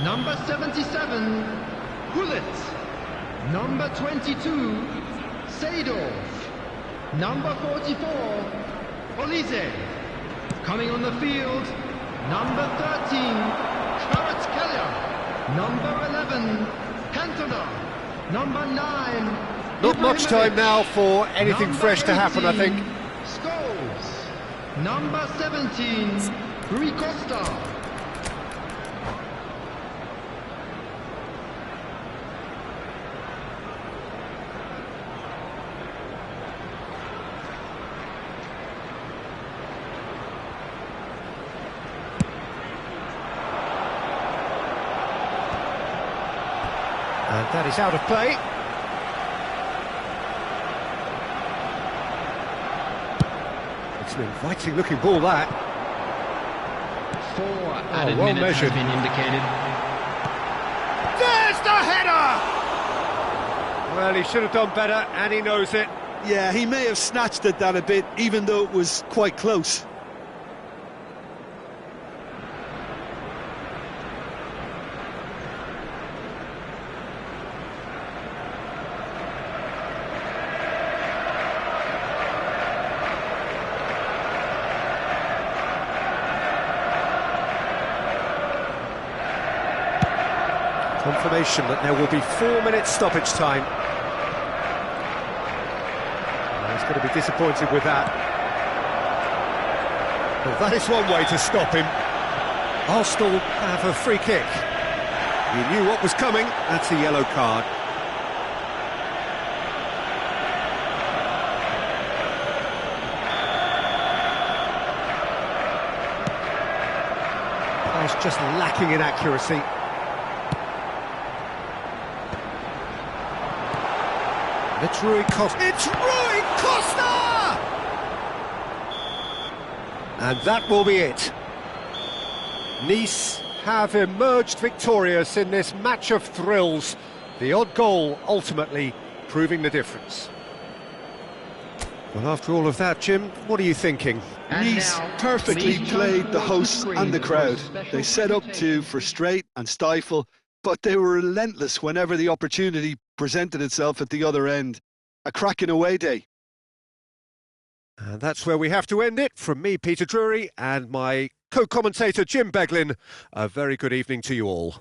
Number 77, Hullet. Number 22, Seydorf. Number 44, Olise. Coming on the field, number 13, Kvaratskhelia. Number 11, Cantona. Number 9, Not much time now for anything Number fresh to happen, I 18, think. Scholes. Number 17, Rui Costa. And that is out of play. It's an inviting looking ball, that. 4 added well minutes measured. has been indicated. There's the header! Well, he should have done better, and he knows it. Yeah, he may have snatched at that a bit, even though it was quite close. Confirmation that there will be 4 minutes stoppage time. He's going to be disappointed with that. Well, that is one way to stop him. Arsenal have a free kick. He knew what was coming. That's a yellow card. He's just lacking in accuracy. It's Rui Costa. It's Rui Costa! And that will be it. Nice have emerged victorious in this match of thrills. The odd goal ultimately proving the difference. Well, after all of that, Jim, what are you thinking? And Nice now, perfectly please played join the us on hosts screen and the for a crowd. special They set up to presentation. frustrate and stifle, but they were relentless whenever the opportunity presented itself at the other end. A cracking away day. And that's where we have to end it. From me, Peter Drury, and my co-commentator, Jim Beglin. A very good evening to you all.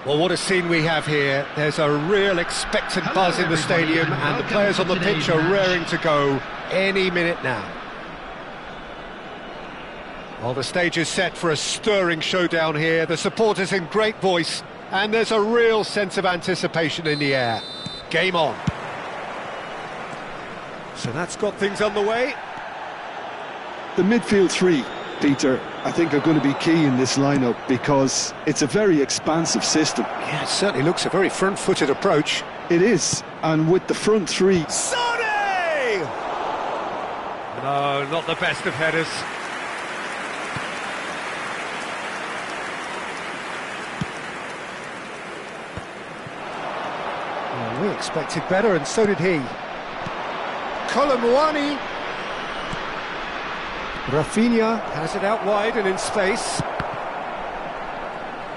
Well, what a scene we have here. There's a real expectant buzz in the stadium, and the players on the pitch are raring to go any minute now. Well, the stage is set for a stirring showdown here. The supporters in great voice, and there's a real sense of anticipation in the air. Game on. So that's got things underway. The midfield three, Peter, I think are going to be key in this lineup because it's a very expansive system. Yeah, it certainly looks a very front-footed approach. It is, and with the front three... Sonny! No, not the best of headers. Well, we expected better, and so did he. Colomwani. Rafinha has it out wide and in space.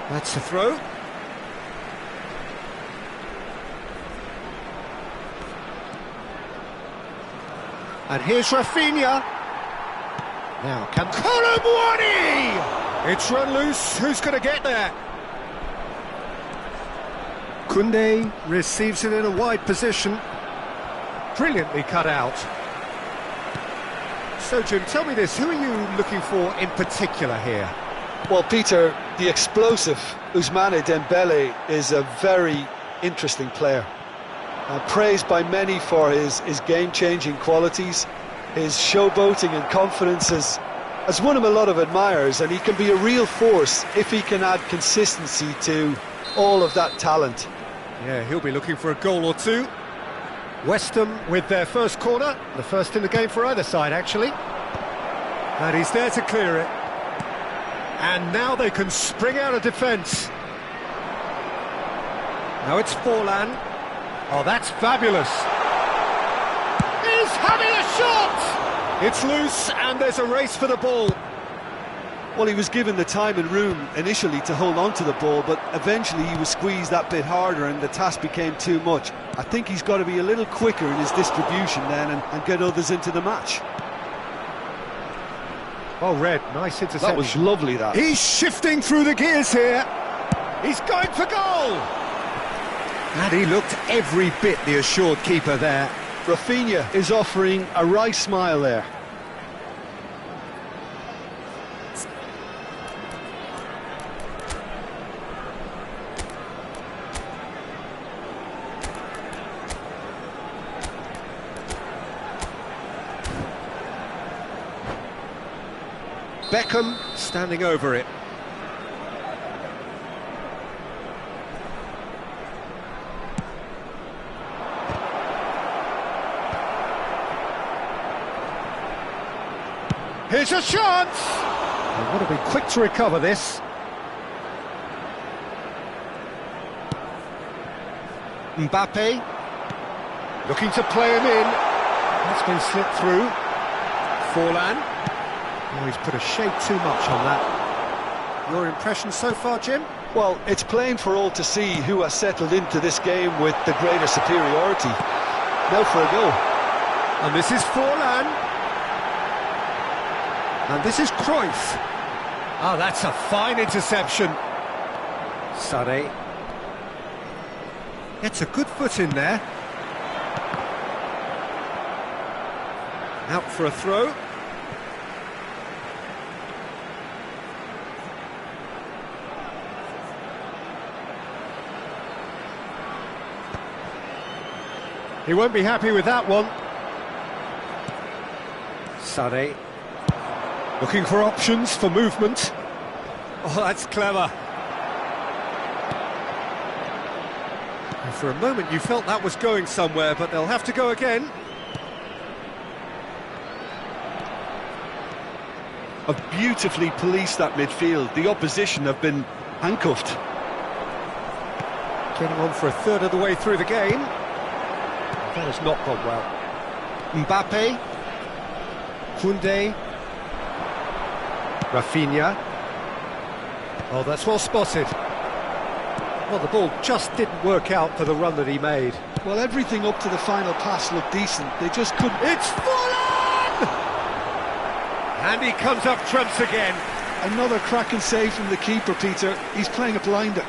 That's a throw. And here's Rafinha. Now can Colomwani! It's run loose. Who's going to get there? Koundé receives it in a wide position. Brilliantly cut out. So, Jim, tell me this, who are you looking for in particular here? Well, Peter, the explosive Ousmane Dembele is a very interesting player. Praised by many for his game-changing qualities. His showboating and confidence has won him a lot of admirers, and he can be a real force if he can add consistency to all of that talent. Yeah, he'll be looking for a goal or two. West Ham with their first corner, the first in the game for either side, actually. And he's there to clear it. And now they can spring out of defence. Now it's Forlan. Oh, that's fabulous. He's having a shot! It's loose, and there's a race for the ball. Well, he was given the time and room initially to hold on to the ball, but eventually he was squeezed that bit harder and the task became too much. I think he's got to be a little quicker in his distribution then and get others into the match. Oh, Red, nice interception. That was lovely, that. He's shifting through the gears here. He's going for goal. And he looked every bit the assured keeper there. Rafinha is offering a wry smile there. Beckham standing over it. Here's a chance! They've got to be quick to recover this. Mbappe looking to play him in. That's been slipped through. Forlan. Oh, he's put a shade too much on that. Your impression so far, Jim? Well, it's plain for all to see who has settled into this game with the greater superiority. Now for a goal. And this is Forlan. And this is Cruyff. Oh, that's a fine interception. Sade. Gets a good foot in there. Out for a throw. He won't be happy with that one. Sade. Looking for options for movement. Oh, that's clever. And for a moment you felt that was going somewhere, but they'll have to go again. Have beautifully policed that midfield. The opposition have been handcuffed. Getting on for a third of the way through the game. That has not gone well. Mbappe. Koundé. Rafinha. Oh, that's well spotted. Well, the ball just didn't work out for the run that he made. Well, everything up to the final pass looked decent. They just couldn't... It's Forlan! And he comes up trumps again. Another cracking save from the keeper, Peter. He's playing a blinder.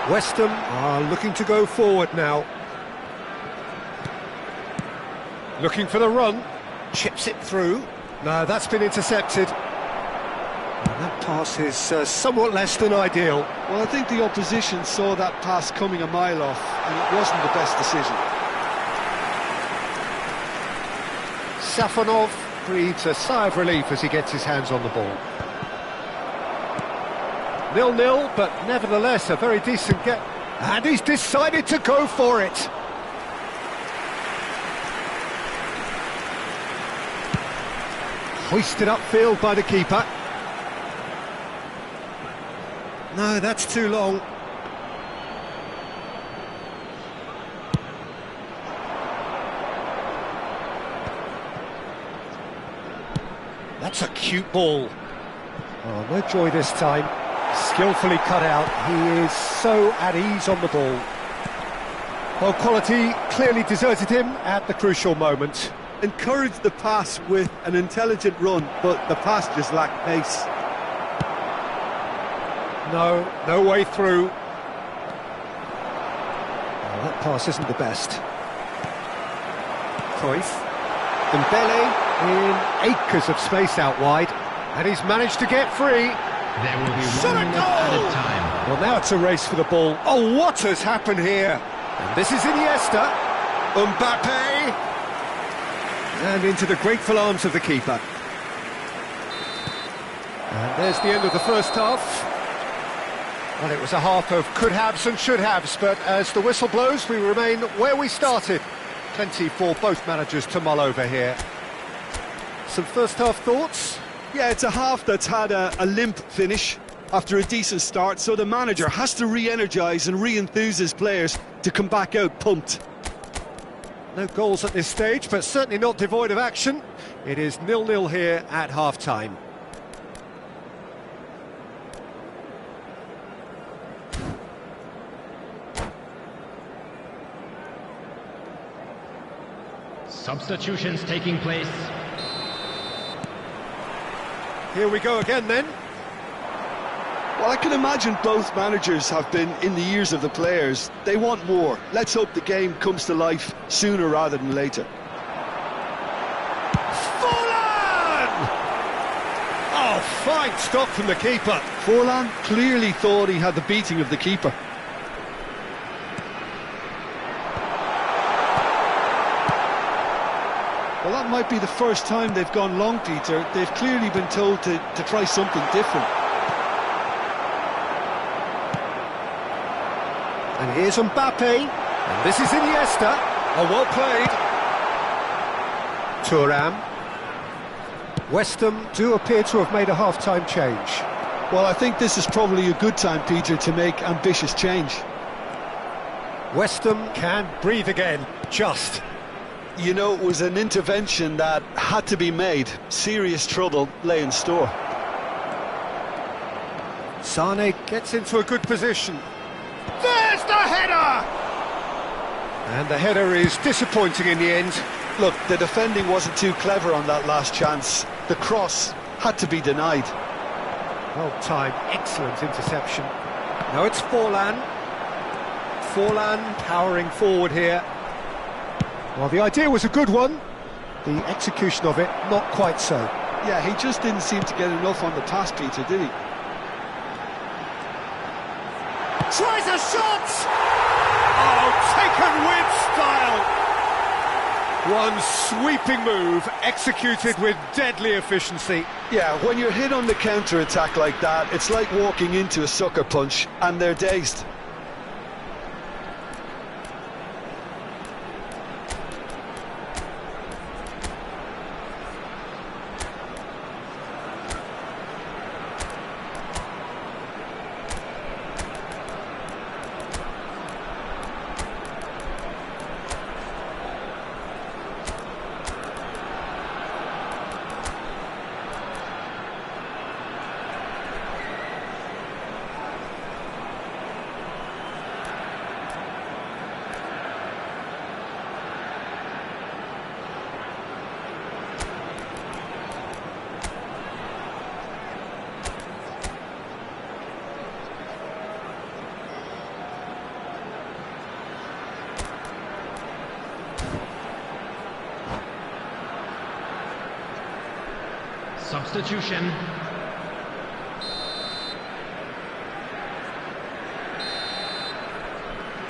West Ham are looking to go forward now. Looking for the run. Chips it through. No, that's been intercepted. And that pass is somewhat less than ideal. Well, I think the opposition saw that pass coming a mile off, and it wasn't the best decision. Safonov breathes a sigh of relief as he gets his hands on the ball. 0-0, but nevertheless a very decent get. And he's decided to go for it. Hoisted upfield by the keeper. No, that's too long. That's a cute ball. Oh, no joy this time. Skillfully cut out. He is so at ease on the ball. Well, quality clearly deserted him at the crucial moment. Encouraged the pass with an intelligent run, but the pass just lacked pace. No way through. Oh, that pass isn't the best. Cruyff. Dembele in acres of space out wide, and he's managed to get free. There will be 1 minute added time. Well, now it's a race for the ball. Oh, what has happened here? And this is Iniesta. Mbappe. And into the grateful arms of the keeper. And there's the end of the first half. Well, it was a half of could-haves and should-haves, but as the whistle blows, we remain where we started. Plenty for both managers to mull over here. Some first-half thoughts? Yeah, it's a half that's had a limp finish after a decent start, so the manager has to re-energise and re-enthuse his players to come back out pumped. No goals at this stage, but certainly not devoid of action. It is 0-0 here at half-time. Substitutions taking place. Here we go again then. Well, I can imagine both managers have been in the ears of the players. They want more. Let's hope the game comes to life sooner rather than later. Forlan! Oh, fine stop from the keeper. Forlan clearly thought he had the beating of the keeper. Well, that might be the first time they've gone long, Peter. They've clearly been told to try something different. And here's Mbappe, and this is Iniesta. Oh, well played. Thuram. West Ham do appear to have made a half-time change. Well, I think this is probably a good time, Peter, to make ambitious change. West Ham can breathe again, just. You know, it was an intervention that had to be made. Serious trouble lay in store. Sane gets into a good position. There's the header! And the header is disappointing in the end. Look, the defending wasn't too clever on that last chance. The cross had to be denied. Well timed, excellent interception. Now it's Forlan. Forlan powering forward here. Well, the idea was a good one. The execution of it, not quite so. Yeah, he just didn't seem to get enough on the pass, Peter, did he? Tries a shot! Oh, taken with style! One sweeping move, executed with deadly efficiency. Yeah, when you're hit on the counter-attack like that, it's like walking into a sucker punch, and they're dazed. Substitution.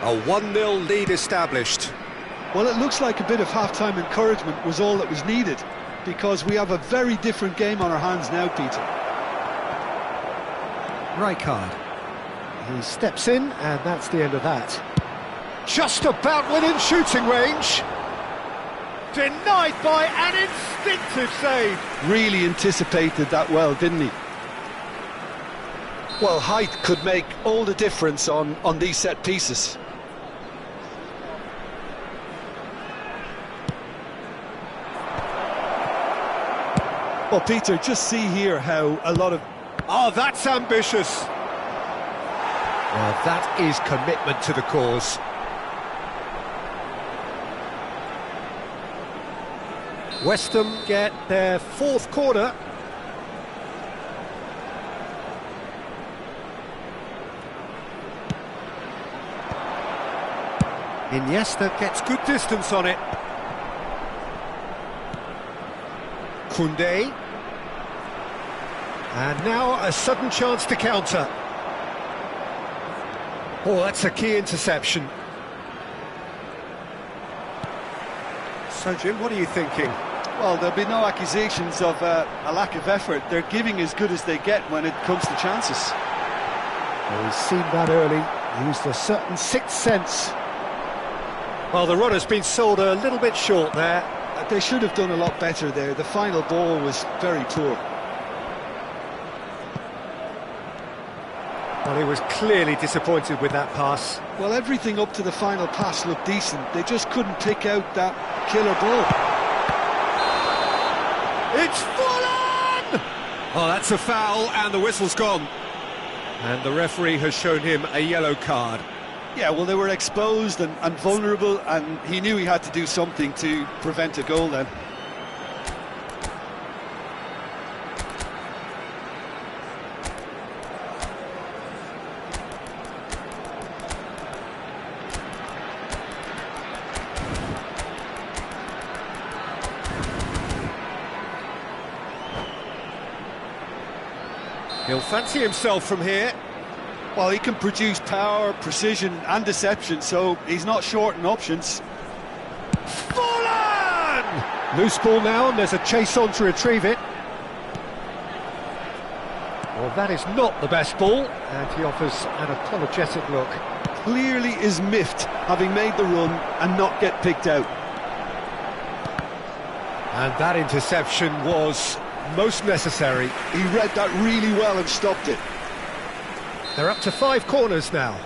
A 1-0 lead established. Well, it looks like a bit of half-time encouragement was all that was needed, because we have a very different game on our hands now, Peter. Rijkaard. He steps in, and that's the end of that. Just about within shooting range. Denied by an instinctive save. Really anticipated that well, didn't he? Well, height could make all the difference on these set pieces. Well, Peter, just see here how a lot of... Oh, that's ambitious. Well, that is commitment to the cause. West Ham get their fourth corner. Iniesta gets good distance on it. Koundé. And now a sudden chance to counter. Oh, that's a key interception. So, Jim, what are you thinking? Well, there'll be no accusations of a lack of effort. They're giving as good as they get when it comes to chances. Well, he's seen that early, used a certain sixth sense. Well, the runner's been sold a little bit short there. They should have done a lot better there. The final ball was very poor. Well, he was clearly disappointed with that pass. Well, everything up to the final pass looked decent. They just couldn't pick out that killer ball. It's full on! Oh, that's a foul, and the whistle's gone. And the referee has shown him a yellow card. Yeah, well, they were exposed and vulnerable, and he knew he had to do something to prevent a goal then. He'll fancy himself from here. Well, he can produce power, precision and deception, so he's not short in options. Full on! Loose ball now, and there's a chase on to retrieve it. Well, that is not the best ball, and he offers an apologetic look. Clearly is miffed, having made the run and not get picked out. And that interception was most necessary. He read that really well and stopped it. They're up to 5 corners now.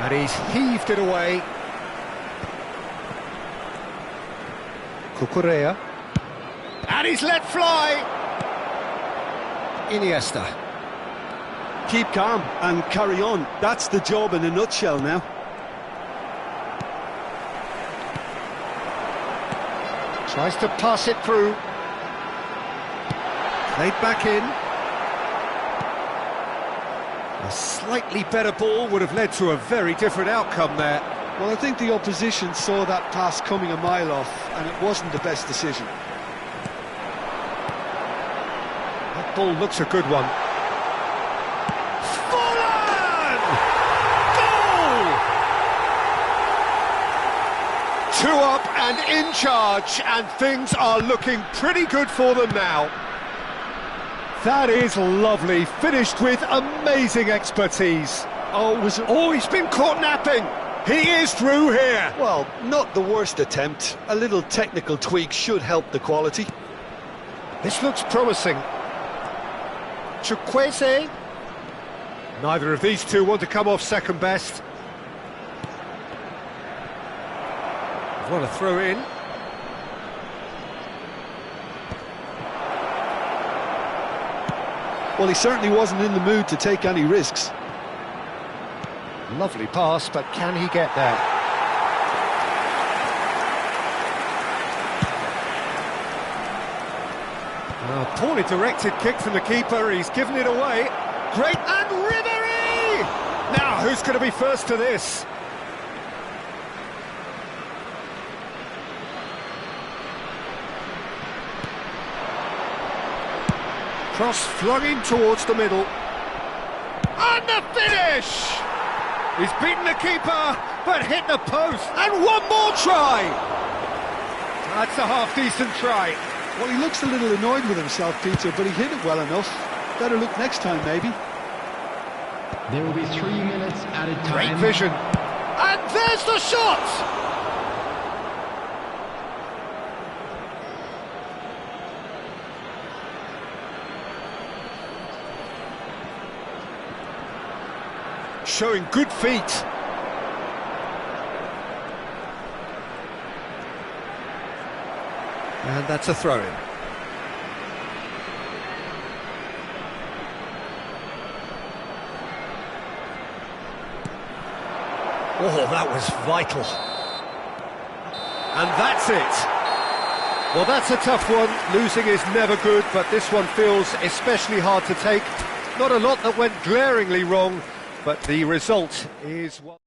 And he's heaved it away. Cucurella. And he's let fly! Iniesta. Keep calm and carry on. That's the job in a nutshell now. Tries to pass it through. Played back in. A slightly better ball would have led to a very different outcome there. Well, I think the opposition saw that pass coming a mile off, and it wasn't the best decision. That ball looks a good one. Goal! 2 up and in charge, and things are looking pretty good for them now. That is lovely, finished with amazing expertise. Oh, he's been caught napping. He is through here. Well, not the worst attempt. A little technical tweak should help the quality. This looks promising. Chukwueze. Neither of these two want to come off second best. What a throw in. Well, he certainly wasn't in the mood to take any risks. Lovely pass, but can he get there? A poorly directed kick from the keeper, he's given it away. Great, and Ribery! who's going to be first to this? Cross flung in towards the middle. And the finish! He's beaten the keeper, but hit the post. And one more try! That's a half-decent try. Well, he looks a little annoyed with himself, Peter, but he hit it well enough. Better look next time, maybe. There will be 3 minutes added Great time. vision. And there's the shot! Showing good feet. And that's a throw-in. Oh, that was vital. And that's it. Well, that's a tough one. Losing is never good, but this one feels especially hard to take. Not a lot that went glaringly wrong, but the result is one.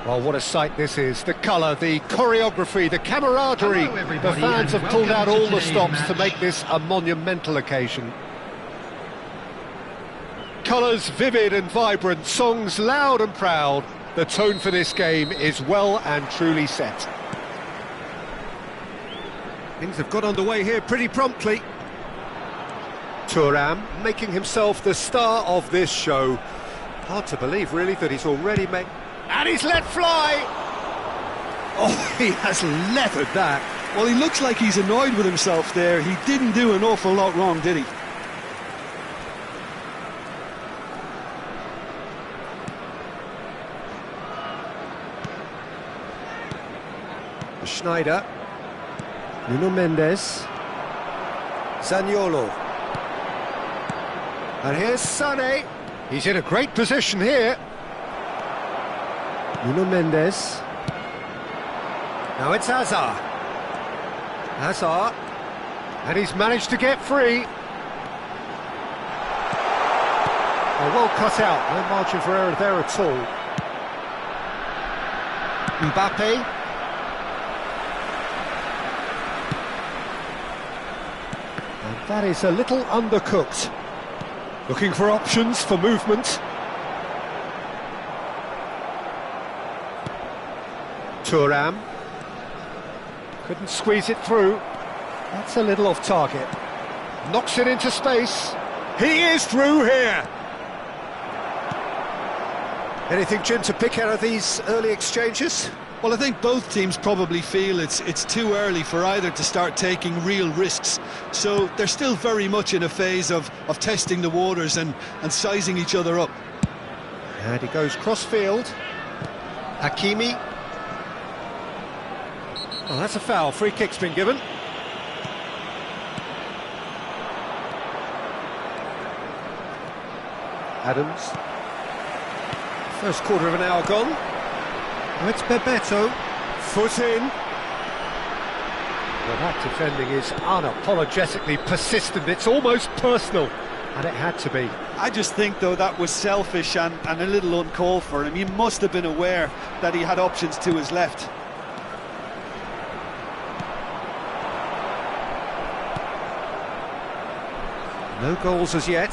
Well, what a sight this is. The colour, the choreography, the camaraderie. Hello, The everybody, fans and have pulled out welcome all to the today's stops to match. make this a monumental occasion. Colours vivid and vibrant, songs loud and proud. The tone for this game is well and truly set. Things have got underway here pretty promptly. Thuram making himself the star of this show. Hard to believe, really, that he's already made... And he's let fly! Oh, he has leathered that. Well, he looks like he's annoyed with himself there. He didn't do an awful lot wrong, did he? Schneider. Nuno Mendes. Zaniolo. And here's Sané. He's in a great position here. Nuno Mendes. Now it's Hazard. Hazard. And he's managed to get free. Oh, well cut out. No margin for error there at all. Mbappe. And that is a little undercooked. Looking for options for movement. Thuram. Couldn't squeeze it through. That's a little off target. Knocks it into space. He is through here. Anything, Jim, to pick out of these early exchanges? Well, I think both teams probably feel it's too early for either to start taking real risks. So they're still very much in a phase of testing the waters and sizing each other up. And he goes cross-field. Hakimi. Oh, that's a foul. Free kick's been given. Adams. First quarter of an hour gone. Oh, it's Bebeto. Foot in. Well, that defending is unapologetically persistent. It's almost personal. And it had to be. I just think, though, that was selfish and a little uncalled for him. He must have been aware that he had options to his left. No goals as yet.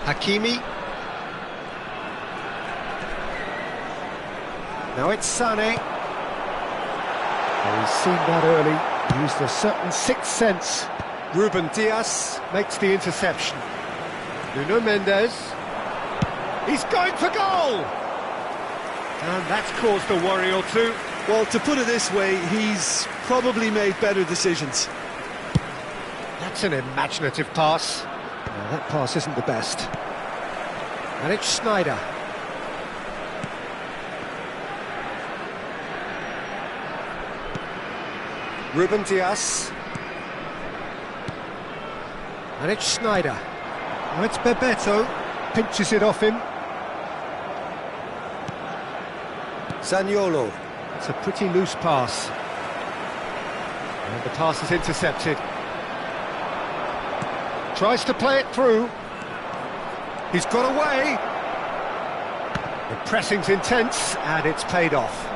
Hakimi. Now it's Sané. He's seen that early, used a certain sixth sense. Ruben Dias makes the interception. Nuno Mendes. He's going for goal! And that's caused a worry or two. Well, to put it this way, he's probably made better decisions. That's an imaginative pass. No, that pass isn't the best. And it's Sneijder. Ruben Dias. And it's Sneijder. Now it's Bebeto. Pinches it off him. Zaniolo. It's a pretty loose pass. And the pass is intercepted. Tries to play it through. He's got away. The pressing's intense, and it's paid off.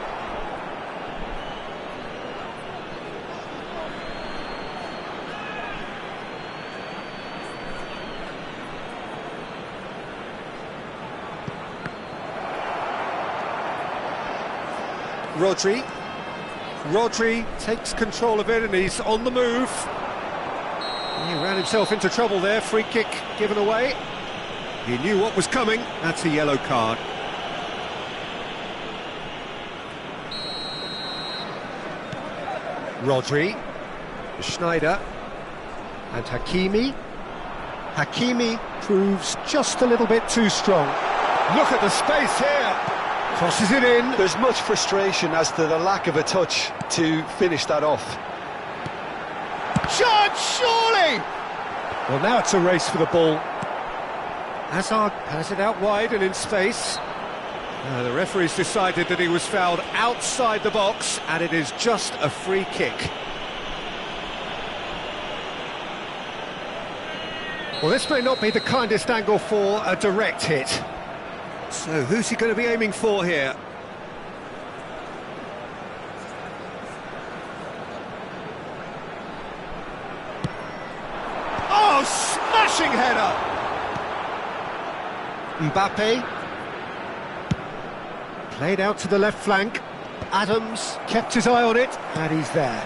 Rodri takes control of it, and he's on the move. He ran himself into trouble there. Free kick given away. He knew what was coming. That's a yellow card. Rodri, Sneijder, and Hakimi. Hakimi proves just a little bit too strong. Look at the space here. Crosses it in. There's much frustration as to the lack of a touch to finish that off. Shot, surely! Well, now it's a race for the ball. Hazard has it out wide and in space. The referee's decided that he was fouled outside the box, and it is just a free kick. Well, this may not be the kindest angle for a direct hit. So who's he going to be aiming for here? Oh, smashing header! Mbappe. Played out to the left flank. Adams kept his eye on it, and he's there.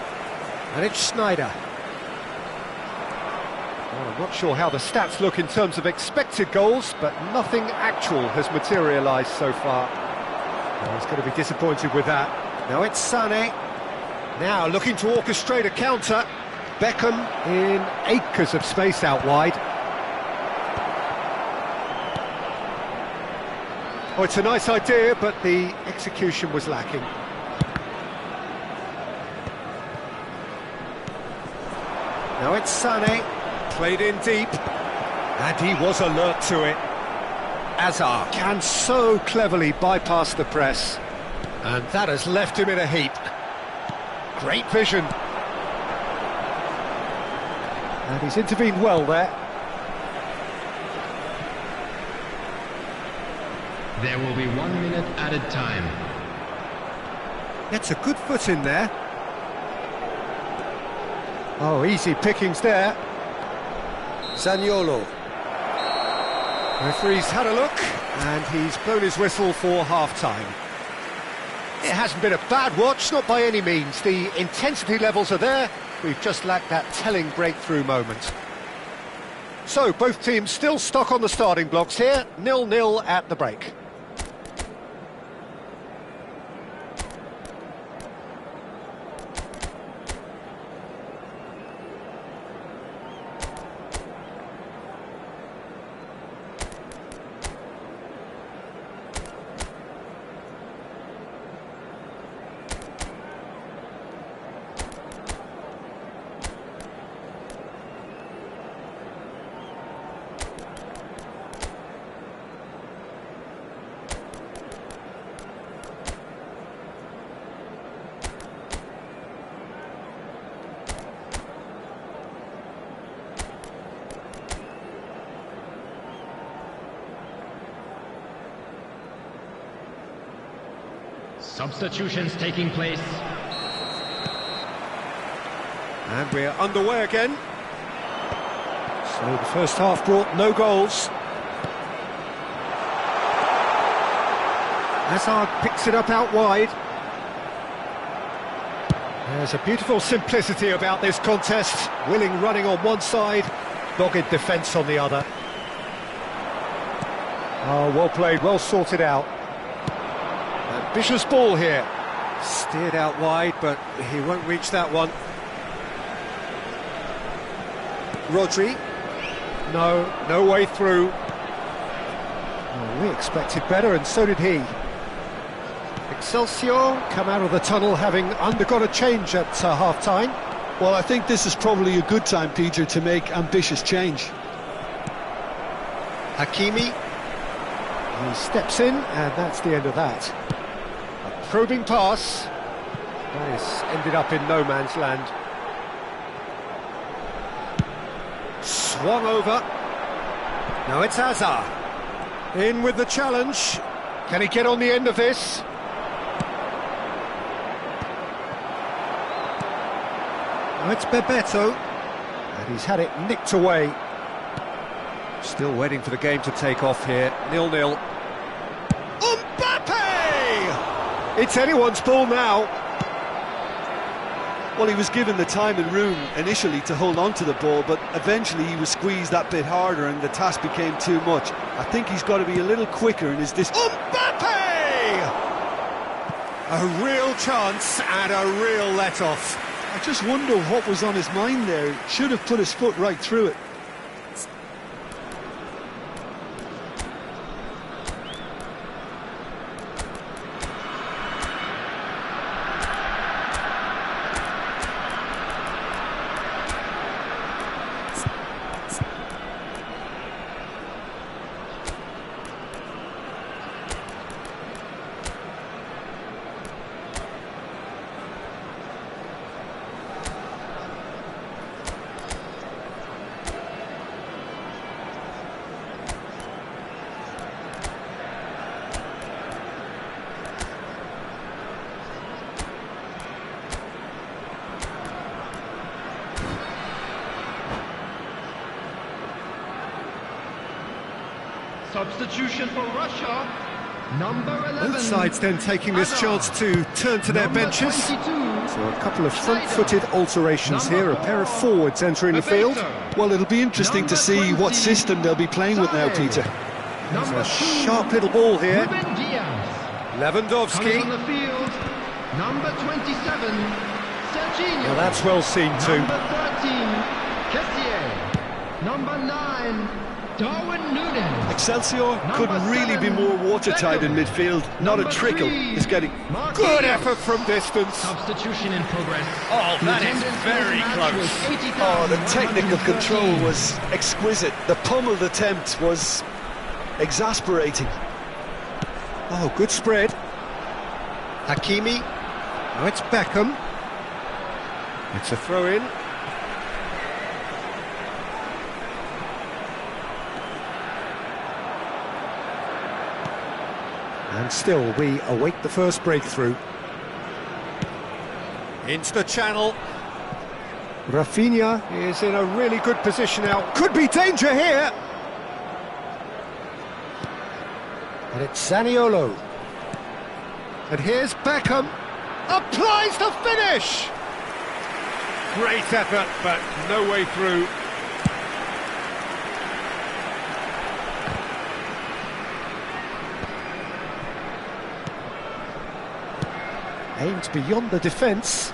And it's Sneijder. Well, I'm not sure how the stats look in terms of expected goals, but nothing actual has materialised so far. Well, he's going to be disappointed with that. Now it's Sané. Now looking to orchestrate a counter. Beckham in acres of space out wide. Oh, it's a nice idea, but the execution was lacking. Now it's Sané. Played in deep, and he was alert to it. Hazard can so cleverly bypass the press, and that has left him in a heap. Great vision. And he's intervened well there. There will be 1 minute added time. Gets a good foot in there. Oh, easy pickings there. Zaniolo. Referee's had a look, and he's blown his whistle for half-time. It hasn't been a bad watch, not by any means. The intensity levels are there. We've just lacked that telling breakthrough moment. So, both teams still stuck on the starting blocks here. 0-0 at the break. Substitutions taking place. And we're underway again. So the first half brought no goals. Hazard picks it up out wide. There's a beautiful simplicity about this contest. Willing running on one side, dogged defence on the other. Oh, well played, well sorted out. Ambitious ball here. Steered out wide, but he won't reach that one. Rodri. No way through. Oh, we expected better, and so did he. Excelsior come out of the tunnel having undergone a change at half-time. Well, I think this is probably a good time, Peter, to make ambitious change. Hakimi. He steps in, and that's the end of that. A probing pass. This ended up in no man's land. Swung over. Now it's Hazard. In with the challenge. Can he get on the end of this? Now it's Bebeto. And he's had it nicked away. Still waiting for the game to take off here. 0-0. Mbappe! It's anyone's ball now. Well, he was given the time and room initially to hold on to the ball, but eventually he was squeezed that bit harder and the task became too much. I think he's got to be a little quicker in his Mbappe! A real chance and a real let-off. I just wonder what was on his mind there. Should have put his foot right through it. Substitution for Russia, number 11. Both sides then taking this chance to turn to their benches. 22. So a couple of front-footed alterations here, a pair of forwards entering the field. Well, it'll be interesting to see what system they'll be playing with now, Peter. There's a sharp little ball here. Ruben Diaz. Lewandowski. Comes on the field, number 27, Serginho. Well, that's well seen too. Number 13, Kessier. Number 9, Darwin Núñez. Excelsior couldn't really be more watertight in midfield. Not a trickle is getting... Good effort from distance. Substitution in progress. Oh, that is very close. Oh, the technical control was exquisite. The pummeled attempt was exasperating. Oh, good spread. Hakimi. Now it's Beckham. It's a throw-in. And still, we await the first breakthrough. Into the channel. Rafinha is in a really good position now. Could be danger here. And it's Zaniolo. And here's Beckham. Applies the finish! Great effort, but no way through. Aimed beyond the defence.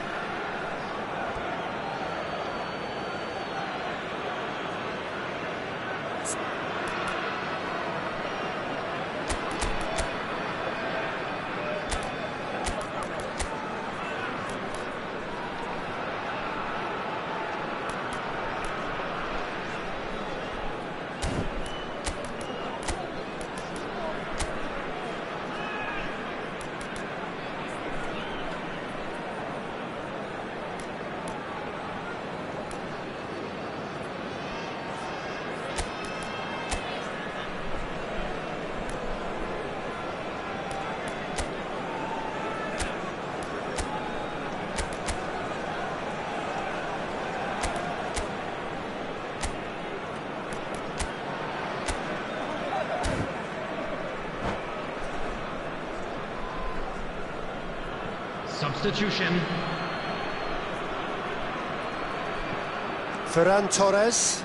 Substitution. Ferran Torres.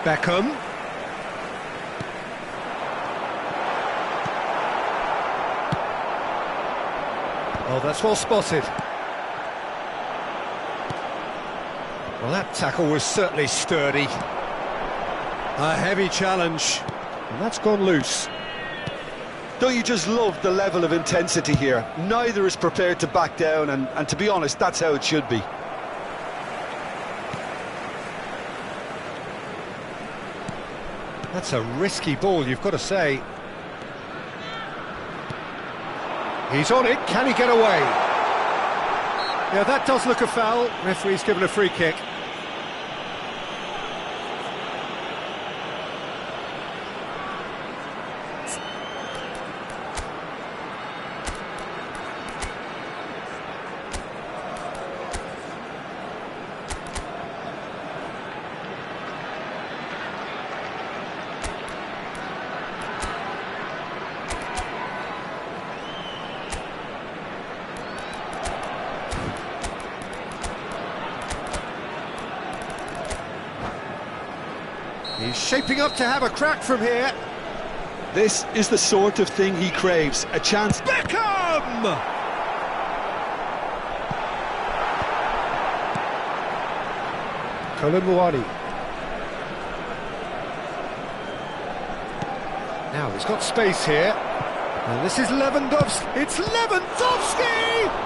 Beckham. Oh, that's well spotted. Well, that tackle was certainly sturdy. A heavy challenge, and that's gone loose. Don't you just love the level of intensity here? Neither is prepared to back down, and to be honest, that's how it should be. That's a risky ball, you've got to say. He's on it, can he get away? Yeah, that does look a foul. Referee's given a free kick. He's shaping up to have a crack from here. This is the sort of thing he craves, a chance. Beckham! Colin. Now he's got space here. And this is Lewandowski. It's Lewandowski!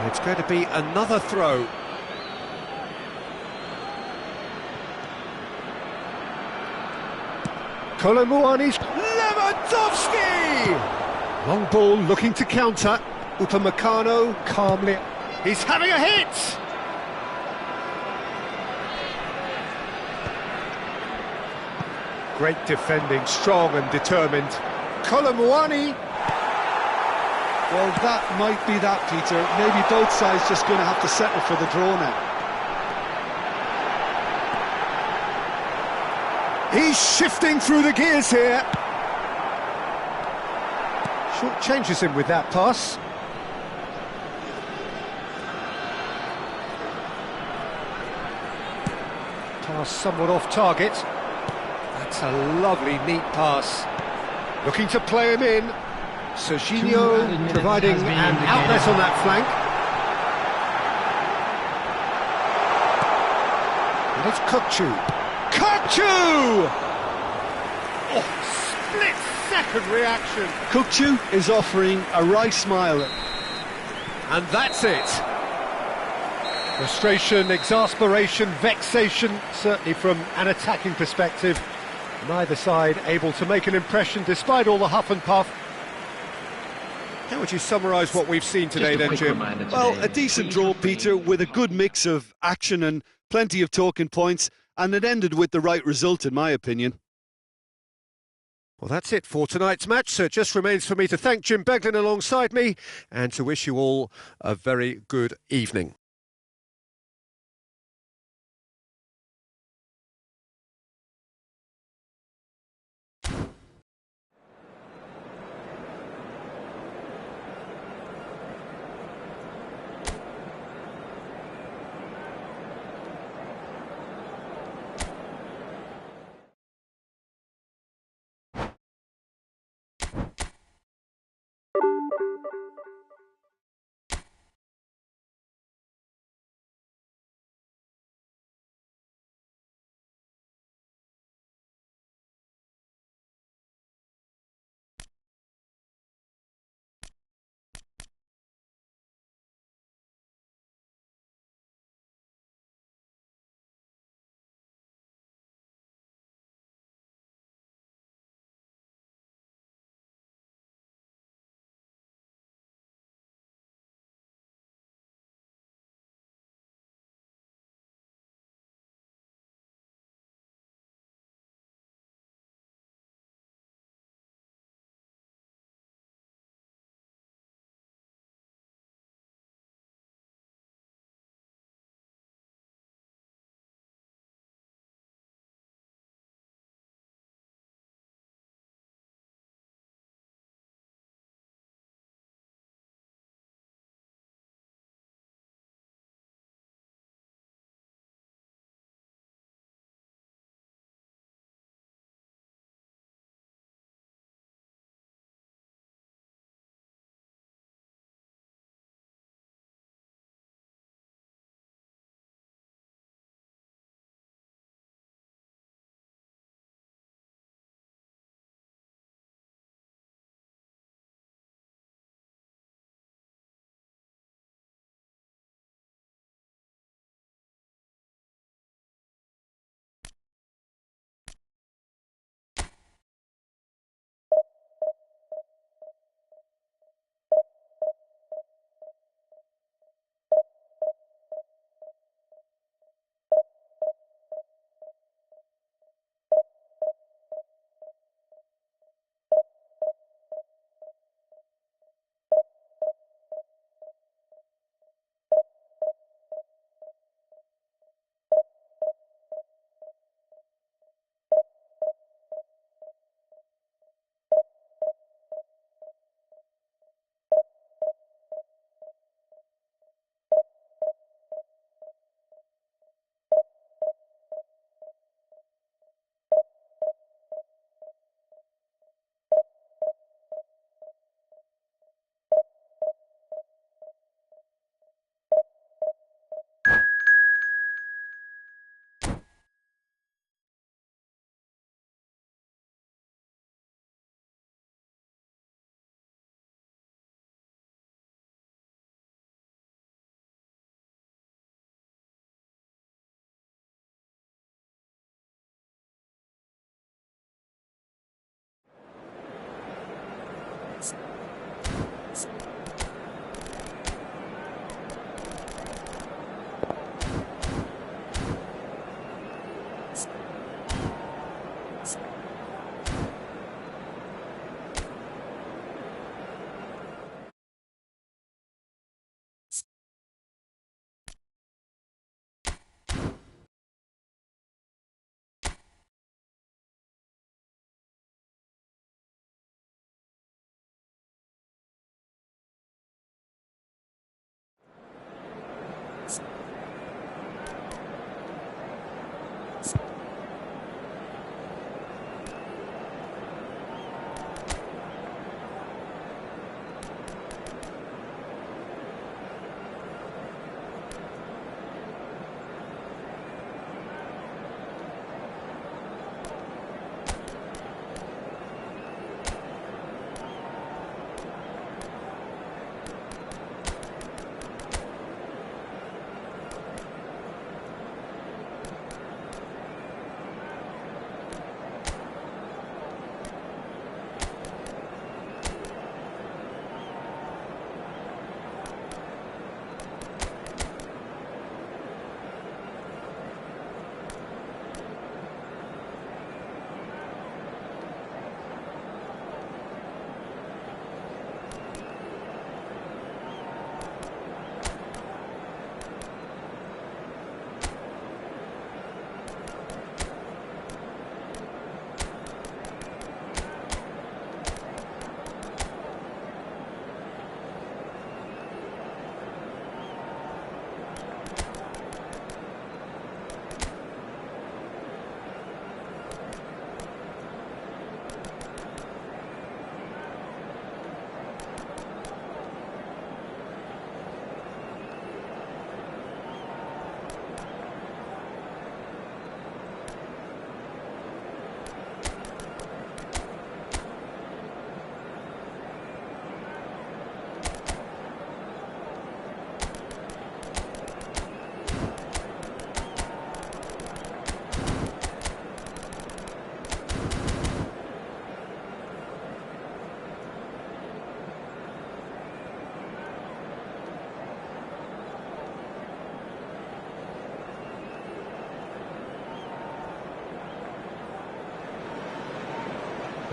It's going to be another throw. Colomouani's Lewandowski! Long ball looking to counter. Upamecano calmly. He's having a hit! Great defending, strong and determined. Colomouani. Well, that might be that, Peter. Maybe both sides just going to have to settle for the draw now. He's shifting through the gears here. Short changes him with that pass. Pass somewhat off target. That's a lovely, neat pass. Looking to play him in. Serginho providing an outlet on that flank. And it's Kukçu. Kukçu! Oh, split-second reaction. Kukçu is offering a wry smile. And that's it. Frustration, exasperation, vexation, certainly from an attacking perspective. Neither side able to make an impression despite all the huff and puff. How would you summarise what we've seen today then, Jim? Well, a decent draw, Peter, with a good mix of action and plenty of talking points, and it ended with the right result, in my opinion. Well, that's it for tonight's match, so it just remains for me to thank Jim Beglin alongside me and to wish you all a very good evening.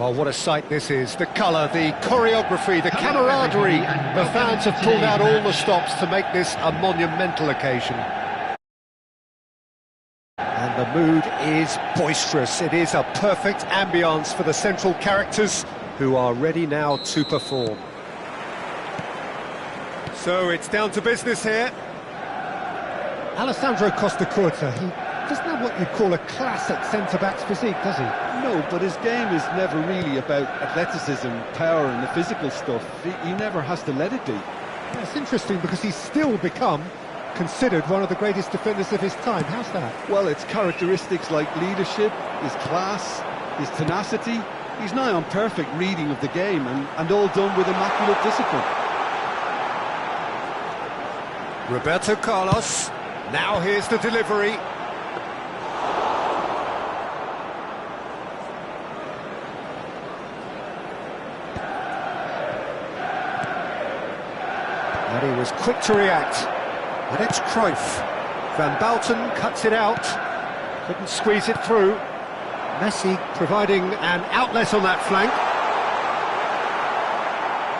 Well, what a sight this is. The colour, the choreography, the camaraderie. The fans have pulled out all the stops to make this a monumental occasion. And the mood is boisterous. It is a perfect ambience for the central characters who are ready now to perform. So it's down to business here. Alessandro Costacurta, he doesn't have what you'd call a classic centre-back's physique, does he? No, but his game is never really about athleticism, power and the physical stuff. He never has to let it be. Yeah, it's interesting because he's still become considered one of the greatest defenders of his time. How's that? Well, it's characteristics like leadership, his class, his tenacity. He's nigh on perfect reading of the game and all done with immaculate discipline. Roberto Carlos. Now here's the delivery. And he was quick to react. And it's Cruyff. Van Bouten cuts it out. Couldn't squeeze it through. Messi providing an outlet on that flank.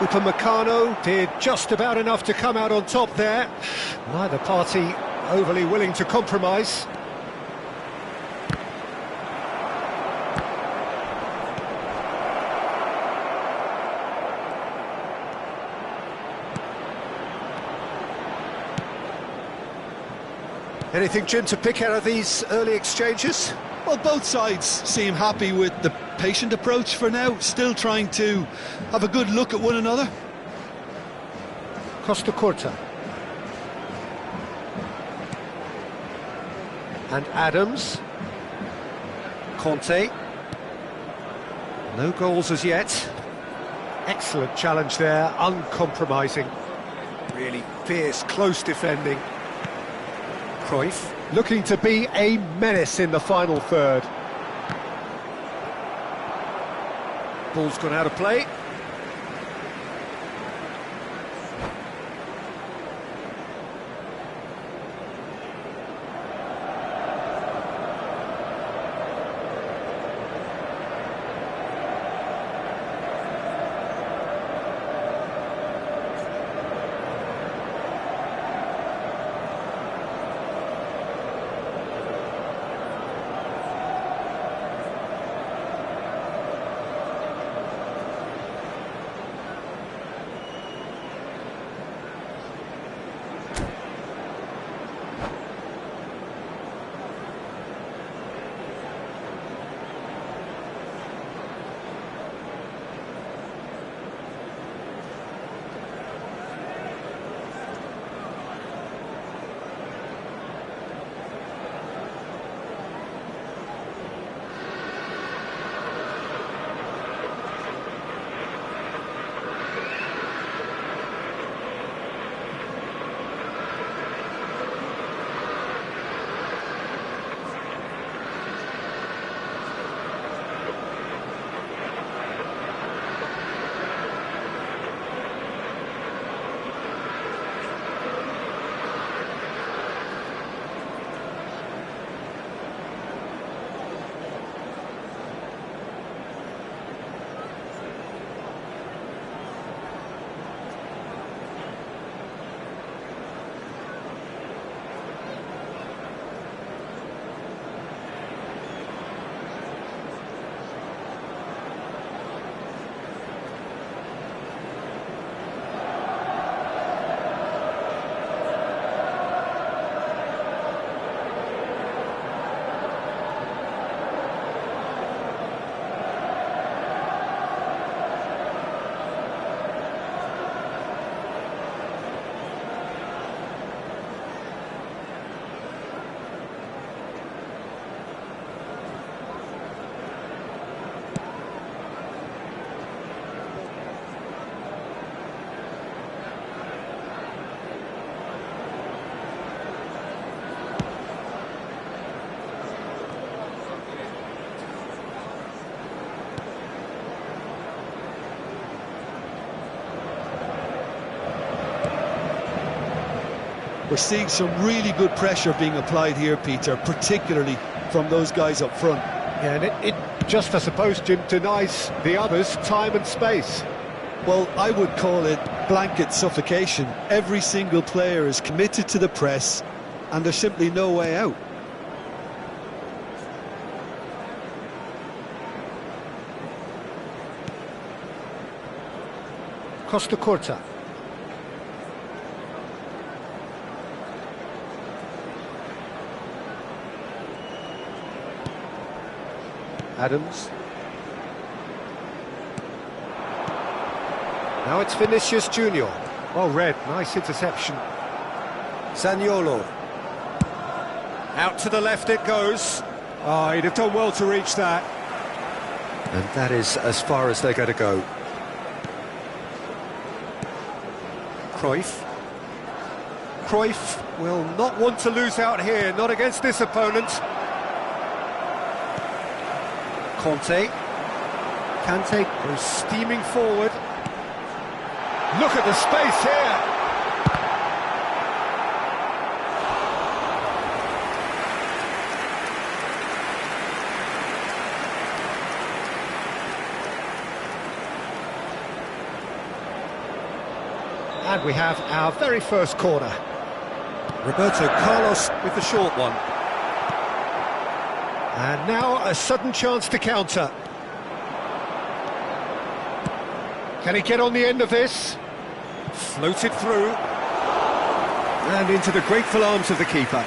Upamecano did just about enough to come out on top there. Neither party overly willing to compromise. Anything, Jim, to pick out of these early exchanges? Well, both sides seem happy with the patient approach for now, still trying to have a good look at one another. Costacurta. And Adams. Conte. No goals as yet. Excellent challenge there, uncompromising. Really fierce, close defending. Cruyff looking to be a menace in the final third. Ball's gone out of play. We're seeing some really good pressure being applied here, Peter, particularly from those guys up front. Yeah, and it just, I suppose, Jim, denies the others time and space. Well, I would call it blanket suffocation. Every single player is committed to the press, and there's simply no way out. Costa Curta. Adams. Now it's Vinicius Junior. Well read, nice interception. Zaniolo. Out to the left it goes. Oh, he'd have done well to reach that. And that is as far as they're going to go. Cruyff. Cruyff will not want to lose out here, not against this opponent. Kante goes steaming forward. Look at the space here. And we have our very first corner. Roberto Carlos with the short one. And now a sudden chance to counter. Can he get on the end of this? Floated through. And into the grateful arms of the keeper.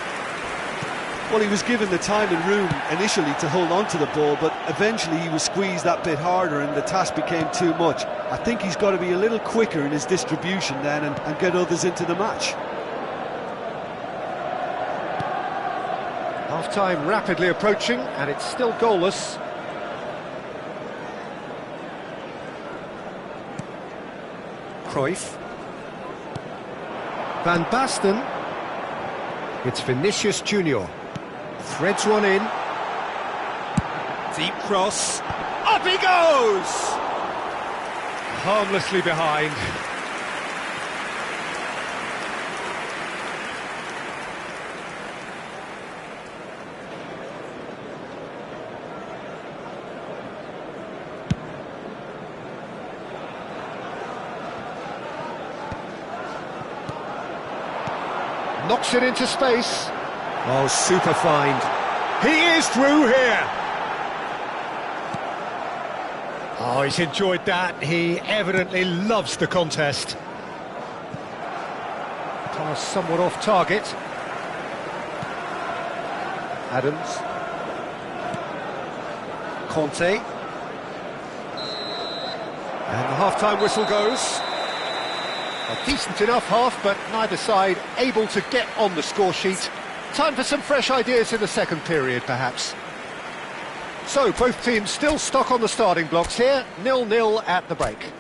Well, he was given the time and room initially to hold on to the ball, but eventually he was squeezed that bit harder and the task became too much. I think he's got to be a little quicker in his distribution then and get others into the match. Half-time rapidly approaching, and it's still goalless. Cruyff. Van Basten. It's Vinicius Junior. Threads one in. Deep cross. Up he goes! Harmlessly behind. Knocks it into space. Oh, super find. He is through here. Oh, he's enjoyed that. He evidently loves the contest. Pass somewhat off target. Adams. Conte. And the half-time whistle goes. A decent enough half, but neither side able to get on the score sheet. Time for some fresh ideas in the second period, perhaps. So, both teams still stuck on the starting blocks here, 0-0 at the break.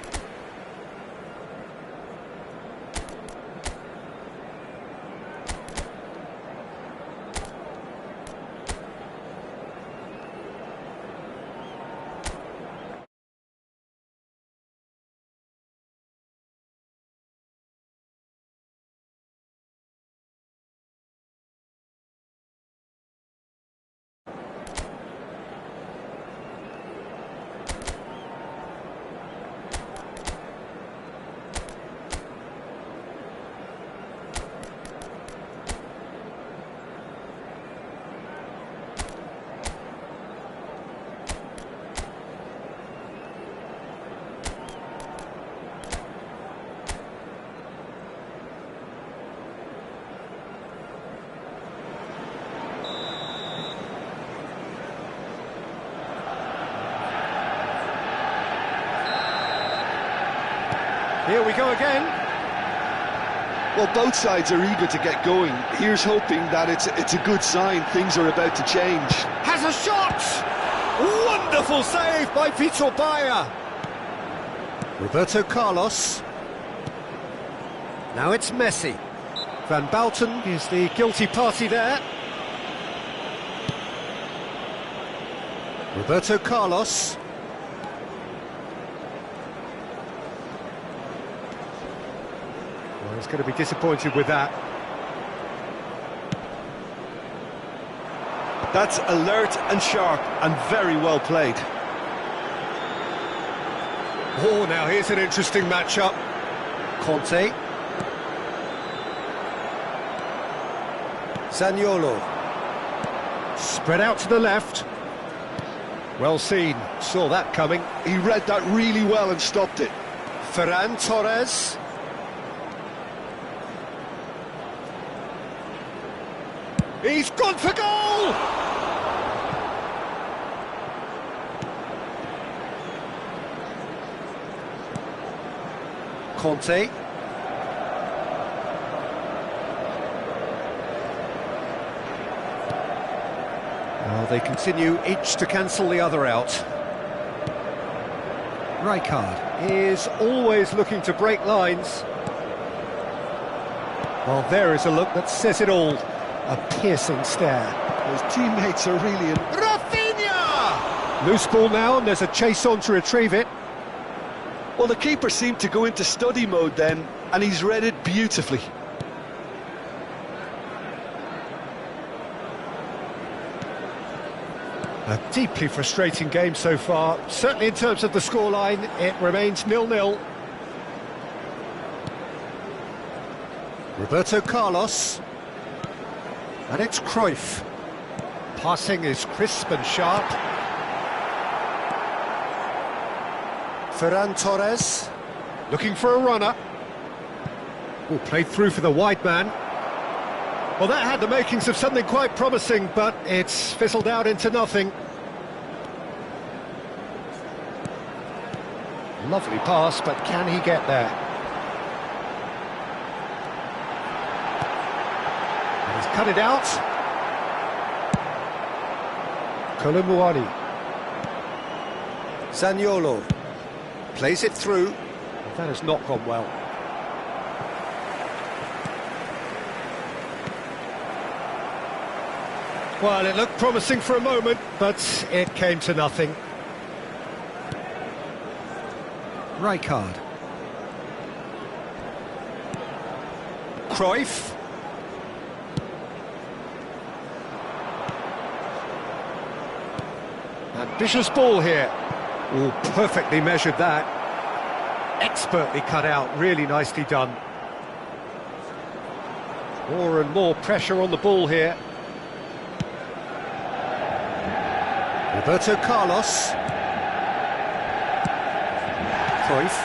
Here we go again. Well, both sides are eager to get going. Here's hoping that it's a good sign. Things are about to change. Has a shot! Wonderful save by Vitor Bayer. Roberto Carlos. Now it's Messi. Van Basten is the guilty party there. Roberto Carlos. Well, he's going to be disappointed with that. That's alert and sharp and very well played. Oh, now here's an interesting matchup. Conte. Zaniolo. Spread out to the left. Well seen, saw that coming. He read that really well and stopped it. Ferran Torres. He's gone for goal! Conte. Well, they continue each to cancel the other out. Rijkaard is always looking to break lines. Well, there is a look that says it all. A piercing stare. His teammates are really in... Rafinha! Loose ball now, and there's a chase on to retrieve it. Well, the keeper seemed to go into study mode then, and he's read it beautifully. A deeply frustrating game so far. Certainly in terms of the scoreline, it remains 0-0. Roberto Carlos. And it's Cruyff. Passing is crisp and sharp. Ferran Torres. Looking for a runner. Oh, played through for the wide man. Well, that had the makings of something quite promising, but it's fizzled out into nothing. Lovely pass, but can he get there? And he's cut it out. Kolumuani. Zaniolo. Plays it through. That has not gone well. Well, it looked promising for a moment, but it came to nothing. Rijkaard. Cruyff. Ambitious ball here. Oh, perfectly measured that. Expertly cut out, really nicely done. More and more pressure on the ball here. Roberto Carlos. Cruyff.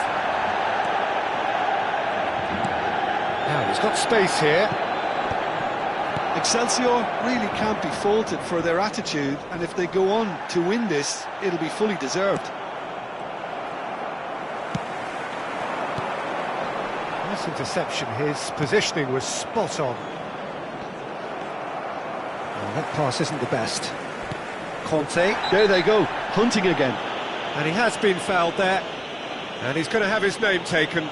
Now he's got space here. Excelsior really can't be faulted for their attitude, and if they go on to win this, it'll be fully deserved. Nice interception, his positioning was spot on. Well, that pass isn't the best. Conte. There they go, hunting again. And he has been fouled there, and he's going to have his name taken.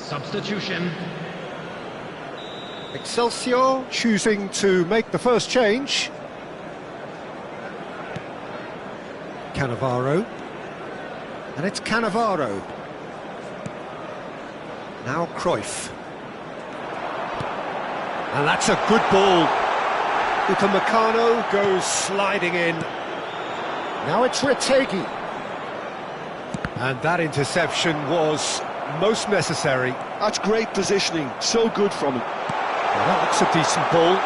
Substitution. Excelsior choosing to make the first change. Cannavaro. And it's Cannavaro. Now Cruyff. And that's a good ball. Upamecano goes sliding in. Now it's Retegi. And that interception was most necessary. That's great positioning, so good from him. Well, that looks a decent ball.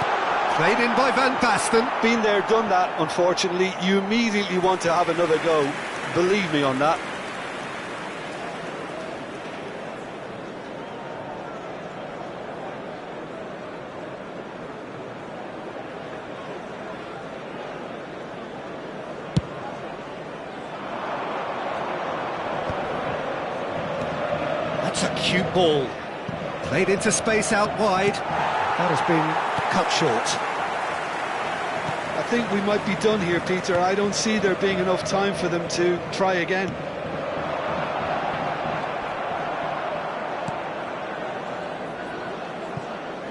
Played in by Van Basten. Been there, done that, unfortunately. You immediately want to have another go. Believe me on that. That's a cute ball. Played into space out wide. That has been cut short. I think we might be done here, Peter. I don't see there being enough time for them to try again.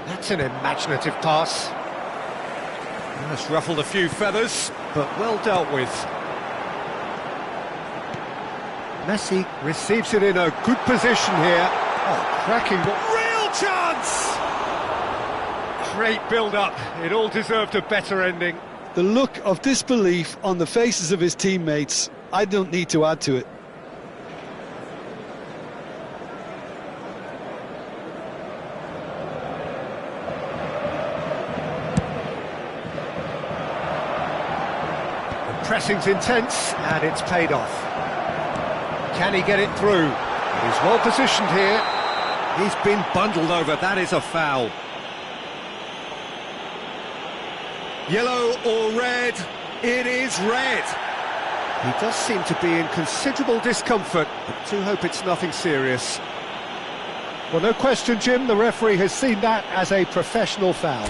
That's an imaginative pass. That's ruffled a few feathers, but well dealt with. Messi receives it in a good position here. Oh, cracking ball. Real chance! Great build-up. It all deserved a better ending. The look of disbelief on the faces of his teammates, I don't need to add to it. The pressing's intense, and it's paid off. Can he get it through? He's well positioned here. He's been bundled over. That is a foul. Yellow or red? It is red. He does seem to be in considerable discomfort, but I do hope it's nothing serious. Well, no question, Jim, the referee has seen that as a professional foul.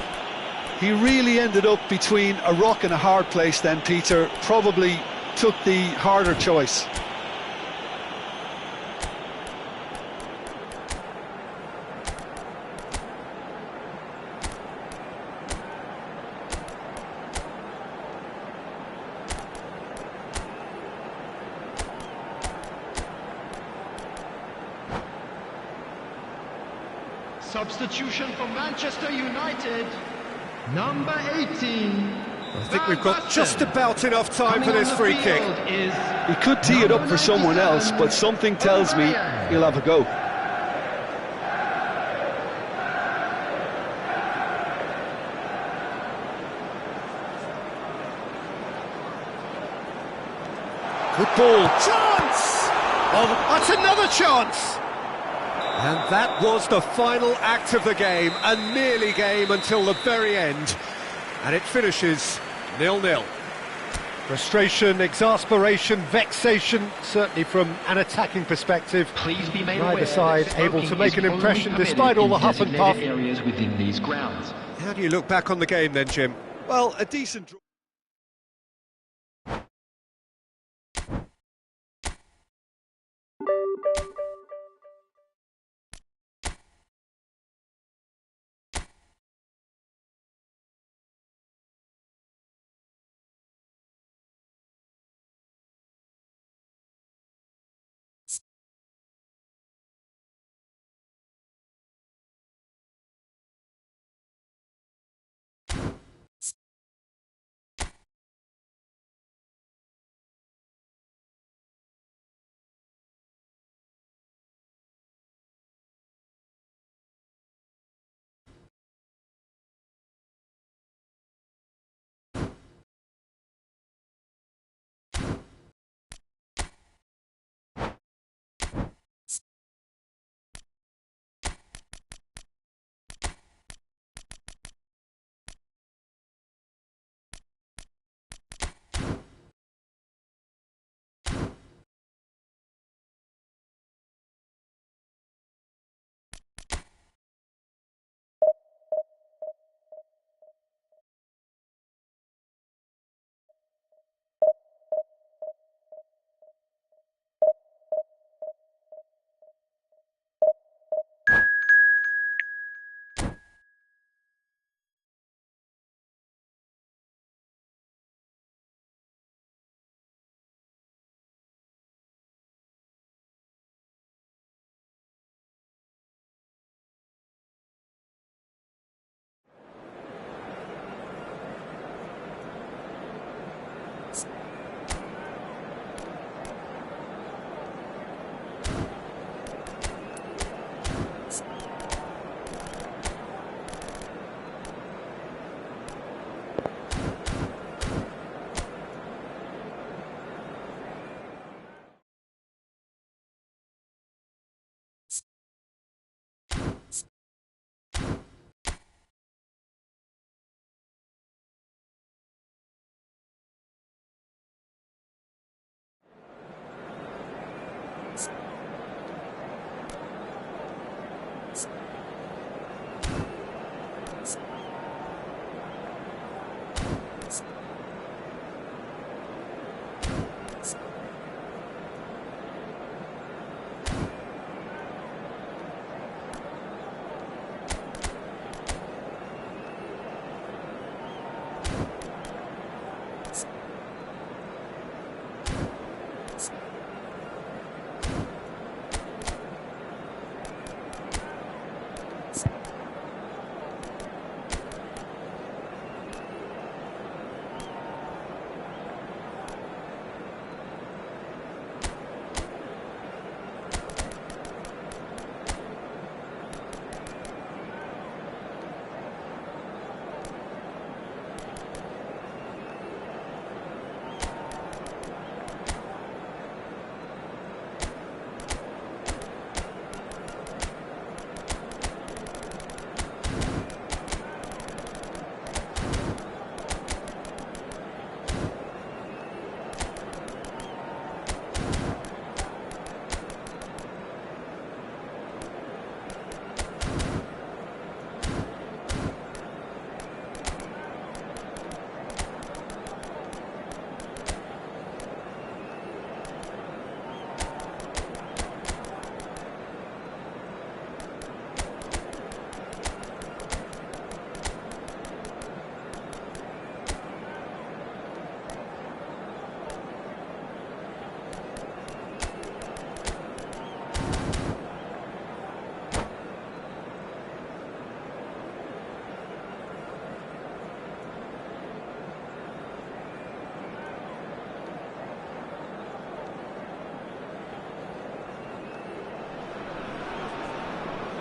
He really ended up between a rock and a hard place then, Peter. Probably took the harder choice. Substitution for Manchester United. Number 18. I think we've got just about enough time for this free kick. He could tee it up for someone else, but something tells me he'll have a go. Good ball. Chance! Oh, that's another chance! And that was the final act of the game, a nearly game until the very end. And it finishes 0-0. Frustration, exasperation, vexation, certainly from an attacking perspective. Please be made Neither aware side that able to smoking make is an only impression permitted despite all the in huff and puff. designated areas within these grounds. How do you look back on the game then, Jim? Well, a decent draw.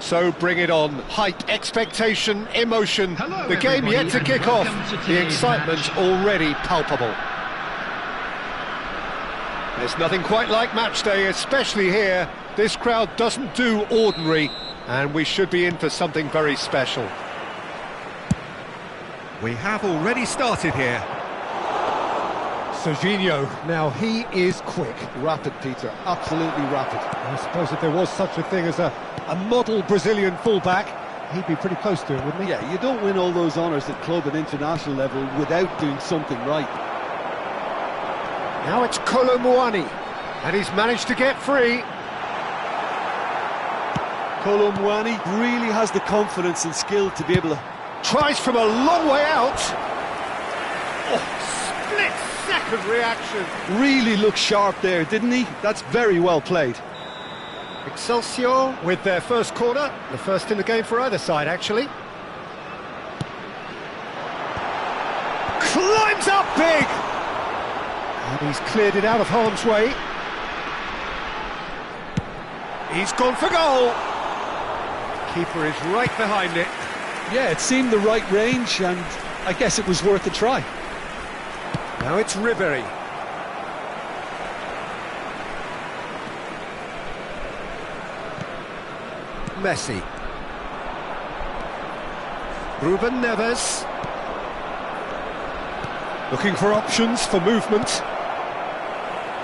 So bring it on. Hype, expectation, emotion. Hello, the game everybody, yet to and kick off. welcome to The today's excitement's match. already palpable. There's nothing quite like match day, especially here. This crowd doesn't do ordinary, and we should be in for something very special. We have already started here. Serginho, now he is quick. Rapid, Peter, absolutely rapid. I suppose if there was such a thing as a model Brazilian fullback, he'd be pretty close to him, wouldn't he? Yeah, you don't win all those honours at club and international level without doing something right. Now it's Kolo Muani, and he's managed to get free. Kolo Muani really has the confidence and skill to be able to... Tries from a long way out. Oh, split-second reaction. Really looked sharp there, didn't he? That's very well played. Excelsior with their first corner, the first in the game for either side, actually. Climbs up big! And he's cleared it out of harm's way. He's gone for goal. Keeper is right behind it. Yeah, it seemed the right range, and I guess it was worth a try. Now it's Ribery. Messi. Ruben Neves. Looking for options for movement.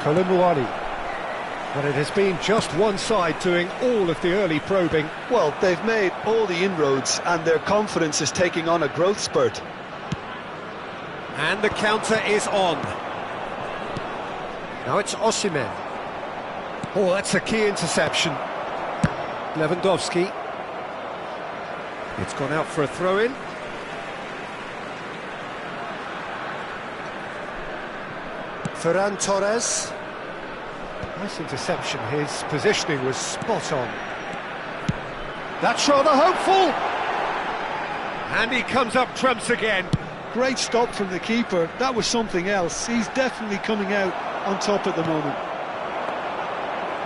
Kolo Muani. But it has been just one side doing all of the early probing. Well, they've made all the inroads and their confidence is taking on a growth spurt. And the counter is on. Now it's Osimhen. Oh, that's a key interception. Lewandowski. It's gone out for a throw-in. Ferran Torres. Nice interception. His positioning was spot on. That's rather hopeful. And he comes up trumps again. Great stop from the keeper. That was something else. He's definitely coming out on top at the moment.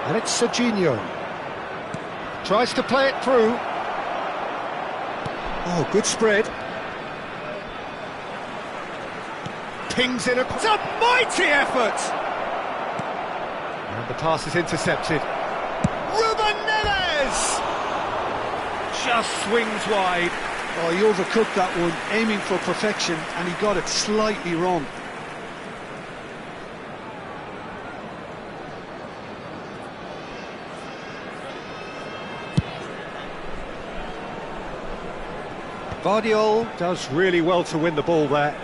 And it's Serginho. Tries to play it through. Oh, good spread. Pings in it's a mighty effort! And the pass is intercepted. Ruben Neves! Just swings wide. Oh, he overcooked that one, aiming for perfection, and he got it slightly wrong. Vardiol does really well to win the ball there.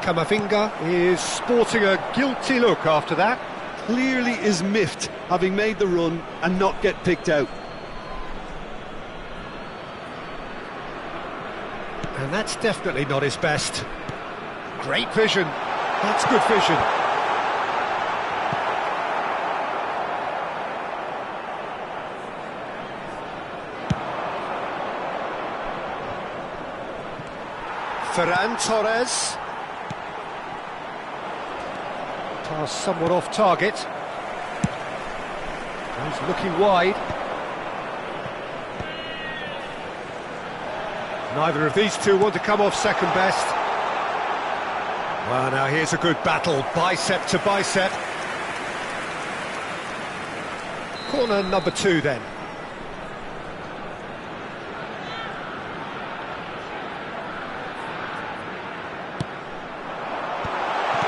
Camavinga is sporting a guilty look after that. Clearly is miffed, having made the run and not get picked out. And that's definitely not his best. Great vision. That's good vision. Ferran Torres. Pass somewhat off target. He's looking wide. Neither of these two want to come off second best. Well, now here's a good battle, bicep to bicep. Corner number 2 then.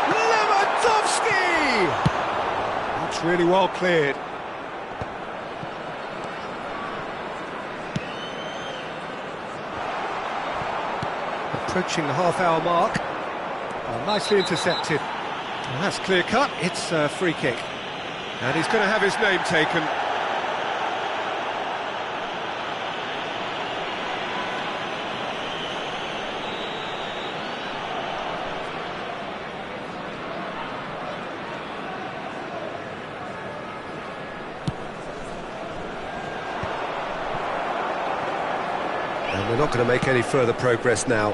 Lewandowski! That's really well cleared. Approaching the half-hour mark. Oh, nicely intercepted. Well, that's clear-cut. It's a free kick. And he's going to have his name taken. And they're not going to make any further progress now.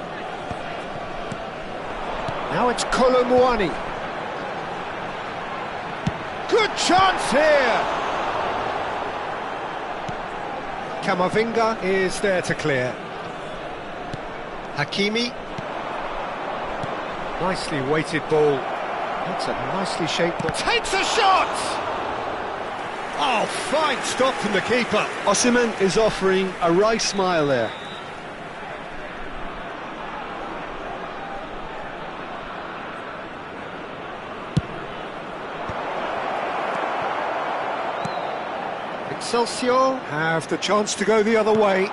Now it's Kolo Muani. Good chance here! Camavinga is there to clear. Hakimi. Nicely weighted ball. That's a nicely shaped ball. Takes a shot! Oh, fine stop from the keeper. Osimhen is offering a right smile there. Excelsior have the chance to go the other way.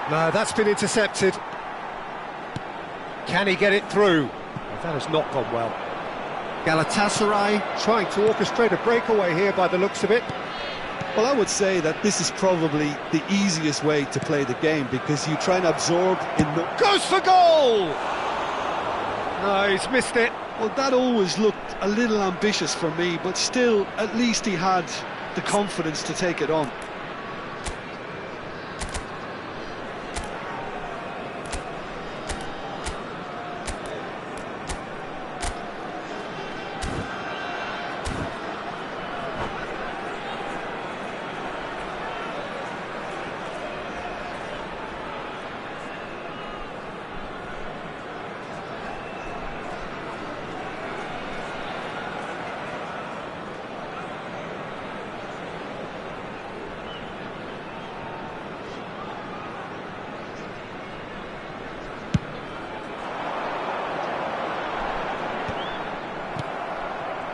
No, that's been intercepted. Can he get it through? That has not gone well. Galatasaray trying to orchestrate a breakaway here by the looks of it. Well, I would say that this is probably the easiest way to play the game, because you try and absorb in the... Goes for goal! No, he's missed it. Well, that always looked a little ambitious for me, but still, at least he had the confidence to take it on.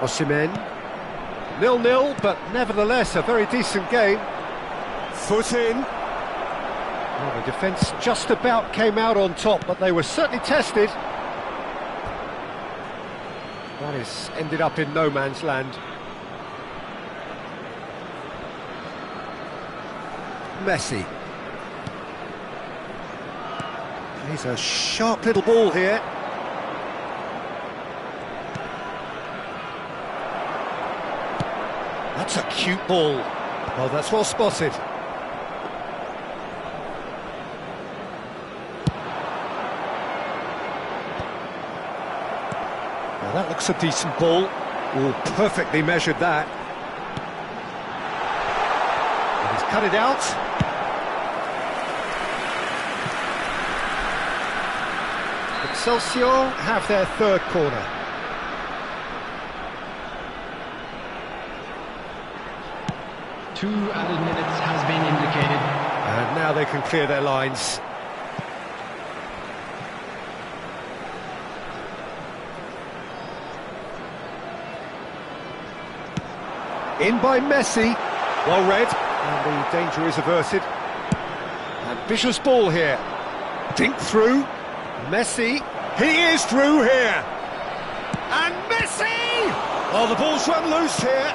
Osimhen. 0-0, but nevertheless a very decent game. Foot in. Well, the defence just about came out on top, but they were certainly tested. That has ended up in no man's land. Messi. He's a sharp little ball here. That's a cute ball. Well, that's well spotted. Now that looks a decent ball. Oh, perfectly measured that. And he's cut it out. Excelsior have their third corner. Two added minutes has been indicated. And now they can clear their lines. In by Messi. Well read. And the danger is averted. Ambitious ball here. Dink through. Messi. He is through here. And Messi! Oh, the ball's run loose here.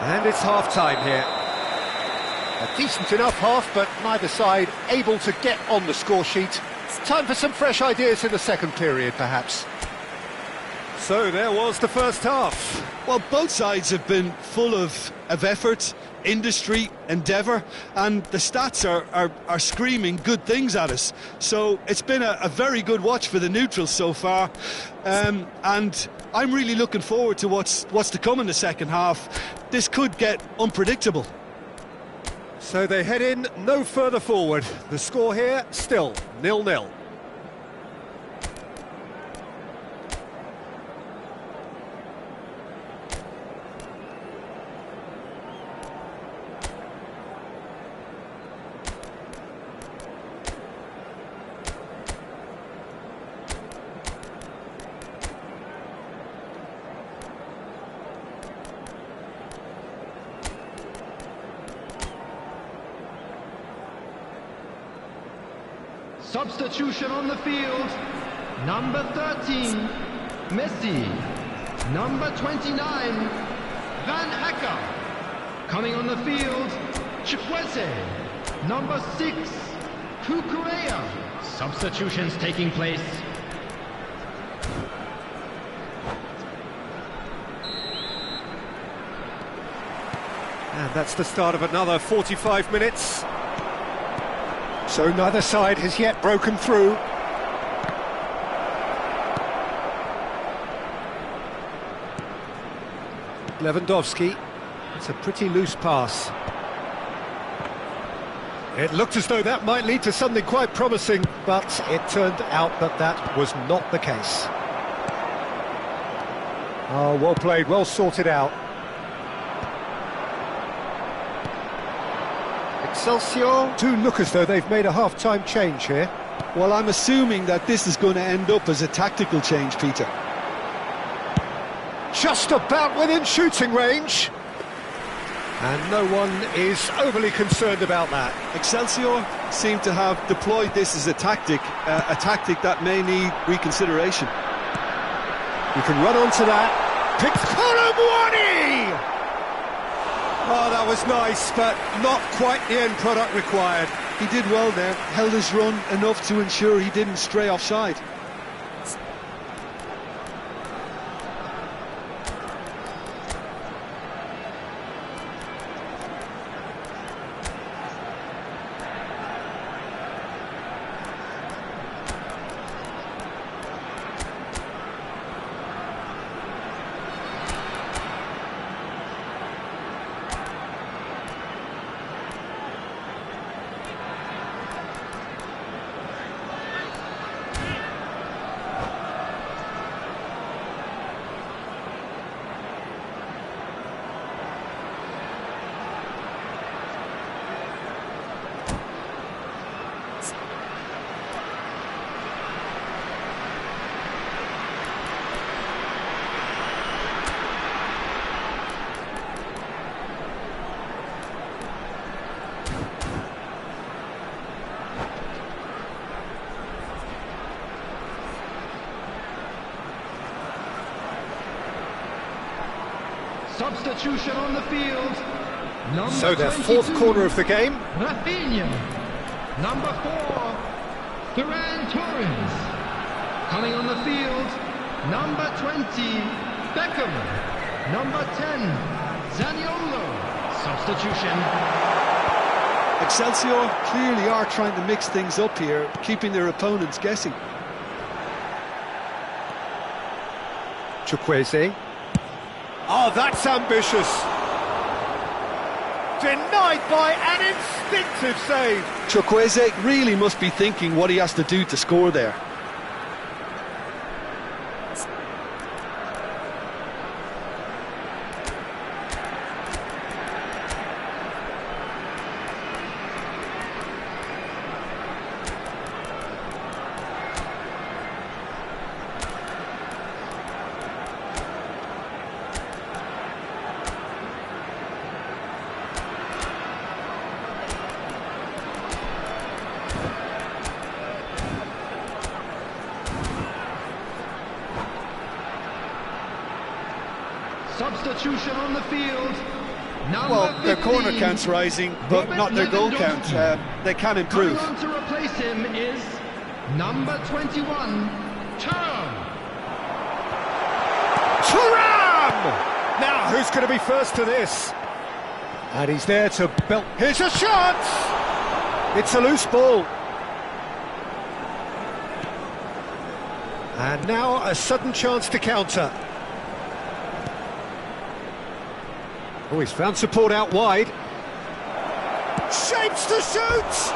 And it's half-time here. A decent enough half, but neither side able to get on the score sheet. It's time for some fresh ideas in the second period, perhaps. So there was the first half. Well, both sides have been full of effort, industry, endeavour, and the stats are screaming good things at us. So it's been a very good watch for the neutrals so far, and I'm really looking forward to what's to come in the second half. This could get unpredictable. So they head in no further forward. The score here still 0-0. Substitution on the field. Number 13, Messi. Number 29, Van Acker. Coming on the field, Chikwese. Number 6, Kukurea. Substitutions taking place. And that's the start of another 45 minutes. So neither side has yet broken through. Lewandowski. It's a pretty loose pass. It looked as though that might lead to something quite promising, but it turned out that that was not the case. Oh, well played, well sorted out. Excelsior do look as though they've made a half-time change here. Well, I'm assuming that this is going to end up as a tactical change, Peter. Just about within shooting range. And no one is overly concerned about that. Excelsior seem to have deployed this as a tactic that may need reconsideration. You can run onto that. Piccolomwani! Oh, that was nice, but not quite the end product required. He did well there, held his run enough to ensure he didn't stray offside. Substitution on the field. So their fourth corner of the game. Rafinha. Number 4, Ferran Torres. Coming on the field, number 20, Beckham. Number 10, Zaniolo. Substitution. Excelsior clearly are trying to mix things up here, keeping their opponents guessing. Chukwueze. Oh, that's ambitious. Denied by an instinctive save. Chukwueze really must be thinking what he has to do to score there. Substitution on the field. Well, their corner count's rising, but not their goal count. They can improve. Coming on to replace him is number 21, Thuram. Thuram! Now, who's going to be first to this? And he's there to belt. Here's a shot! It's a loose ball. And now a sudden chance to counter. Oh, he's found support out wide. Shapes to shoot!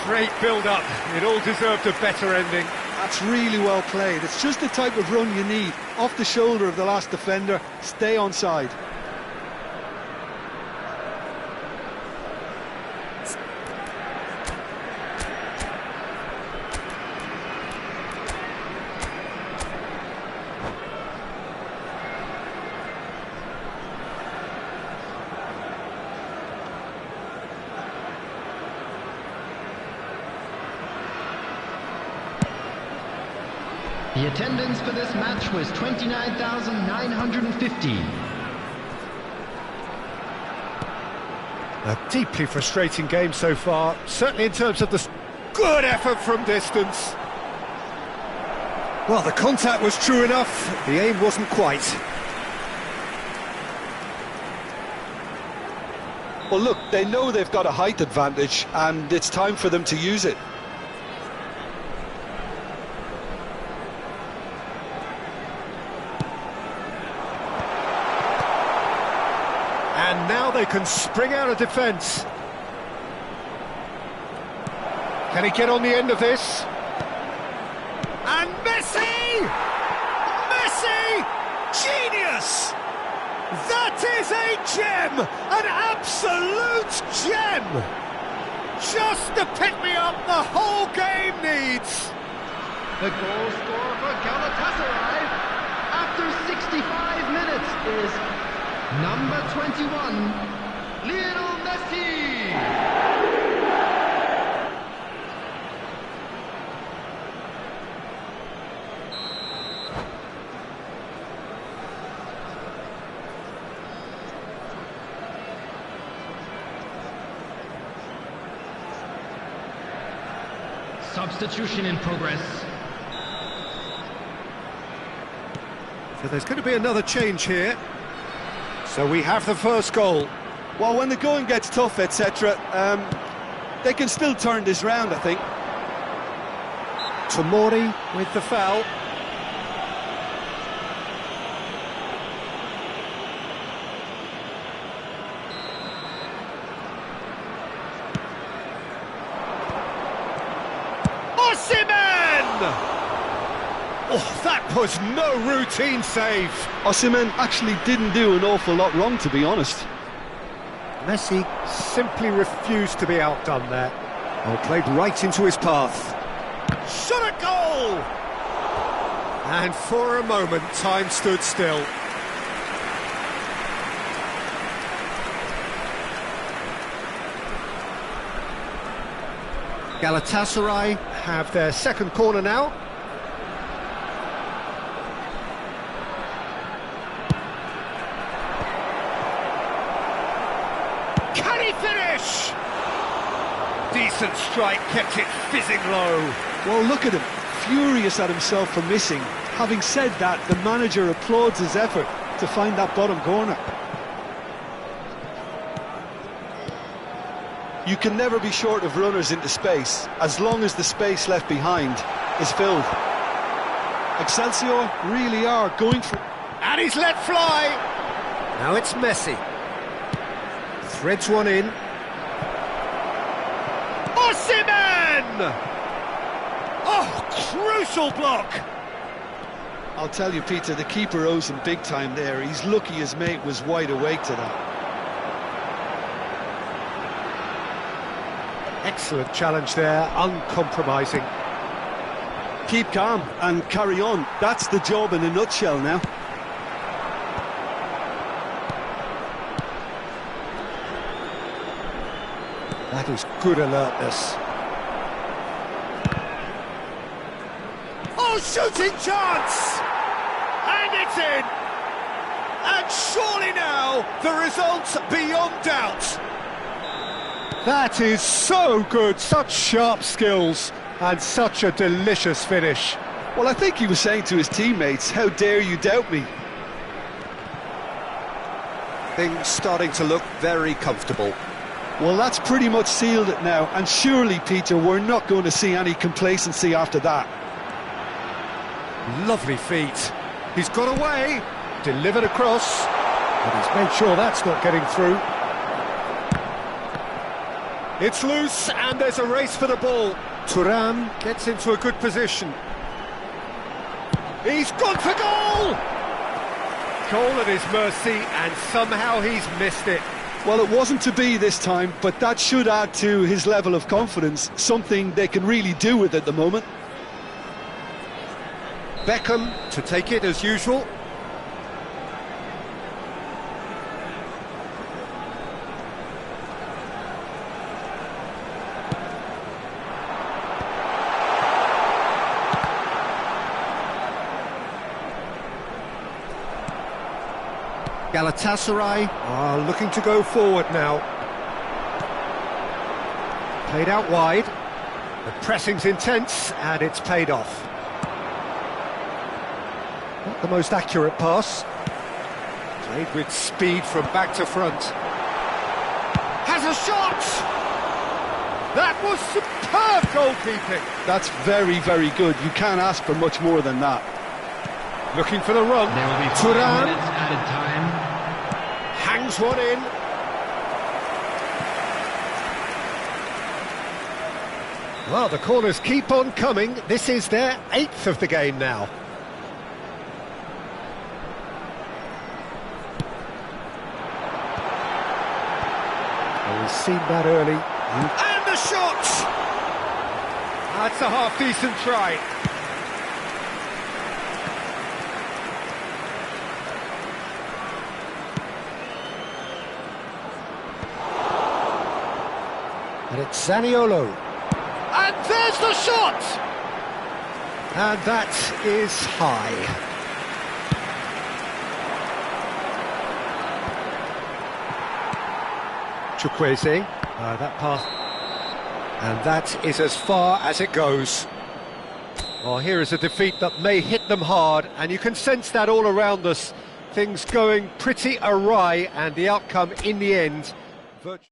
Great build-up. It all deserved a better ending. That's really well played. It's just the type of run you need. Off the shoulder of the last defender, stay onside. The attendance for this match was 29,950. A deeply frustrating game so far, certainly in terms of the good effort from distance. Well, the contact was true enough, the aim wasn't quite. Well, look, they know they've got a height advantage, and it's time for them to use it. And now they can spring out of defence. Can he get on the end of this? And Messi! Messi! Genius! That is a gem! An absolute gem! Just the pick-me-up the whole game needs! The goal scorer for Galatasaray after 65 minutes is number 21, Lionel Messi! Substitution in progress. So there's going to be another change here. So we have the first goal. Well, when the going gets tough, etc., they can still turn this round, I think. Tomori with the foul. Oh, that was no routine save. Osimhen actually didn't do an awful lot wrong, to be honest. Messi simply refused to be outdone there. Oh, played right into his path. Shot a goal! And for a moment, time stood still. Galatasaray have their second corner now. Can he finish? Decent strike, kept it fizzing low. Well, look at him, furious at himself for missing. Having said that, the manager applauds his effort to find that bottom corner. You can never be short of runners into space, as long as the space left behind is filled. Excelsior really are going for... And he's let fly! Now it's Messi. Threads one in. Osimhen! Oh, crucial block! I'll tell you, Peter, the keeper owes him big time there. He's lucky his mate was wide awake to that. Excellent challenge there, uncompromising. Keep calm and carry on. That's the job in a nutshell now. That is good alertness. Oh, shooting chance! And it's in! And surely now, the result's beyond doubt. That is so good, such sharp skills, and such a delicious finish. Well, I think he was saying to his teammates, how dare you doubt me? Things starting to look very comfortable. Well, that's pretty much sealed it now, and surely, Peter, we're not going to see any complacency after that. Lovely feet. He's got away, delivered across, but he's made sure that's not getting through. It's loose, and there's a race for the ball. Thuram gets into a good position. He's gone for goal! Goal at his mercy, and somehow he's missed it. Well, it wasn't to be this time, but that should add to his level of confidence, something they can really do with at the moment. Beckham to take it as usual. Galatasaray are looking to go forward now. Played out wide. The pressing's intense, and it's paid off. Not the most accurate pass. Played with speed from back to front. Has a shot! That was superb goalkeeping. That's very, very good. You can't ask for much more than that. Looking for the run. There will be 5 Thuram minutes added time. hangs one in. Well, the corners keep on coming. This is their 8th of the game now. Well, we've seen that early. And the shot! That's a half-decent try. And it's Zaniolo. And there's the shot! And that is high. Chukwueze, that pass. And that is as far as it goes. Well, here is a defeat that may hit them hard, and you can sense that all around us. Things going pretty awry, and the outcome in the end, virtually.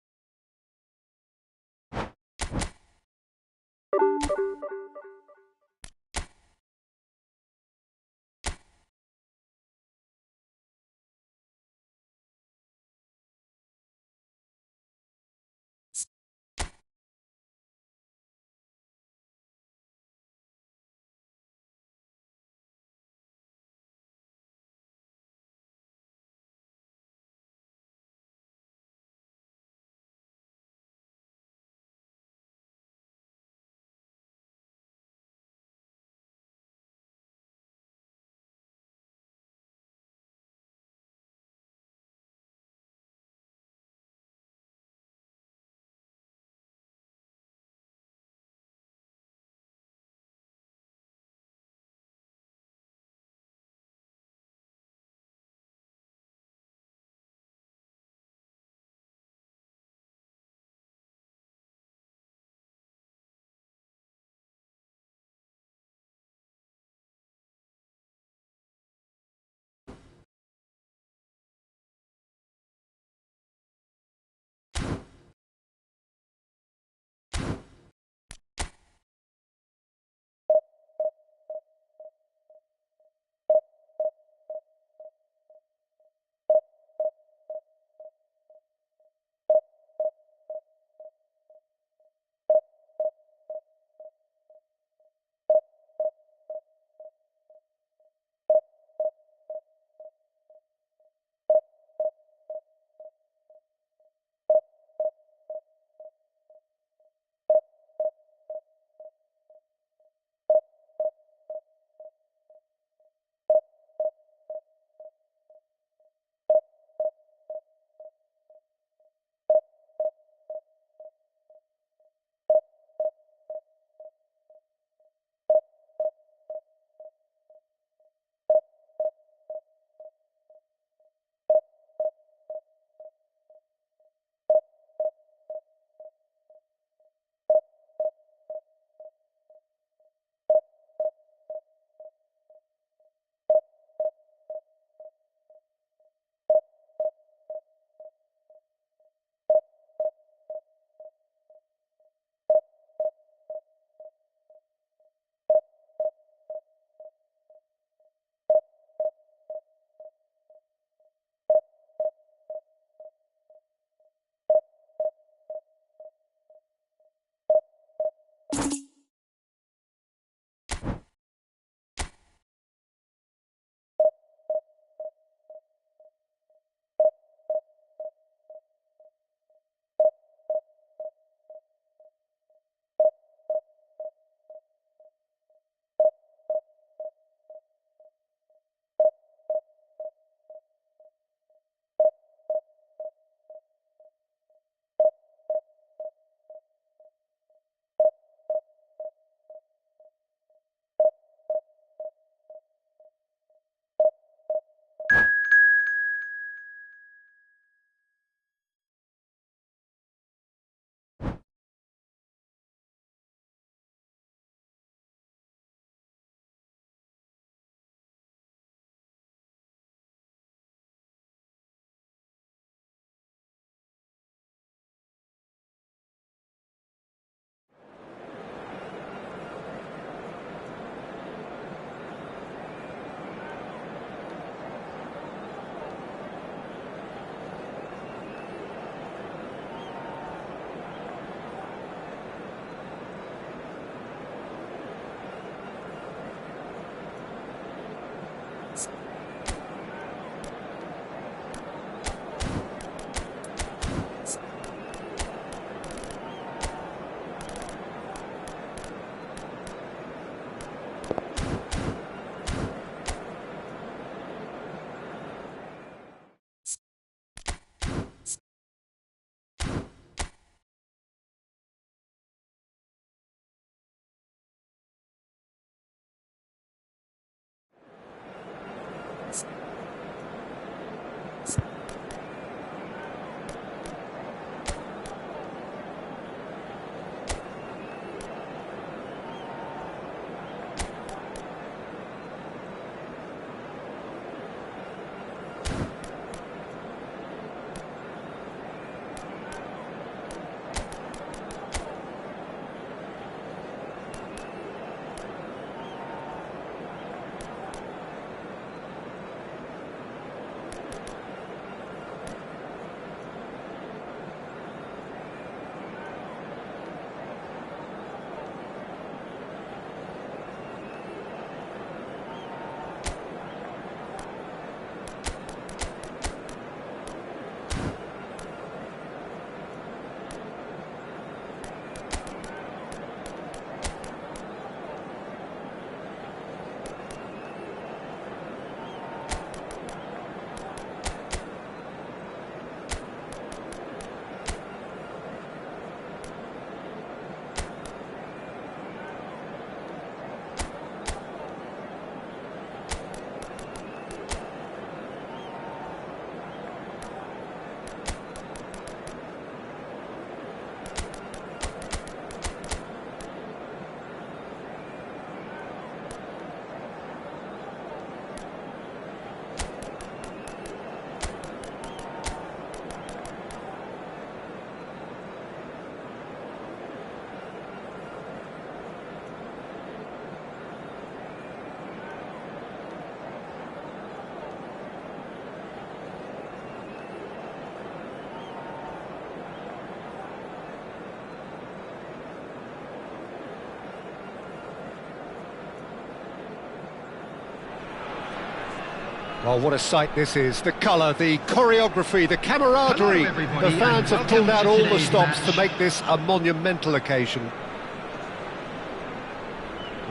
Well, what a sight this is. The colour, the choreography, the camaraderie. Hello, everybody, The fans and have pulled welcome out to all the today's stops match. to make this a monumental occasion.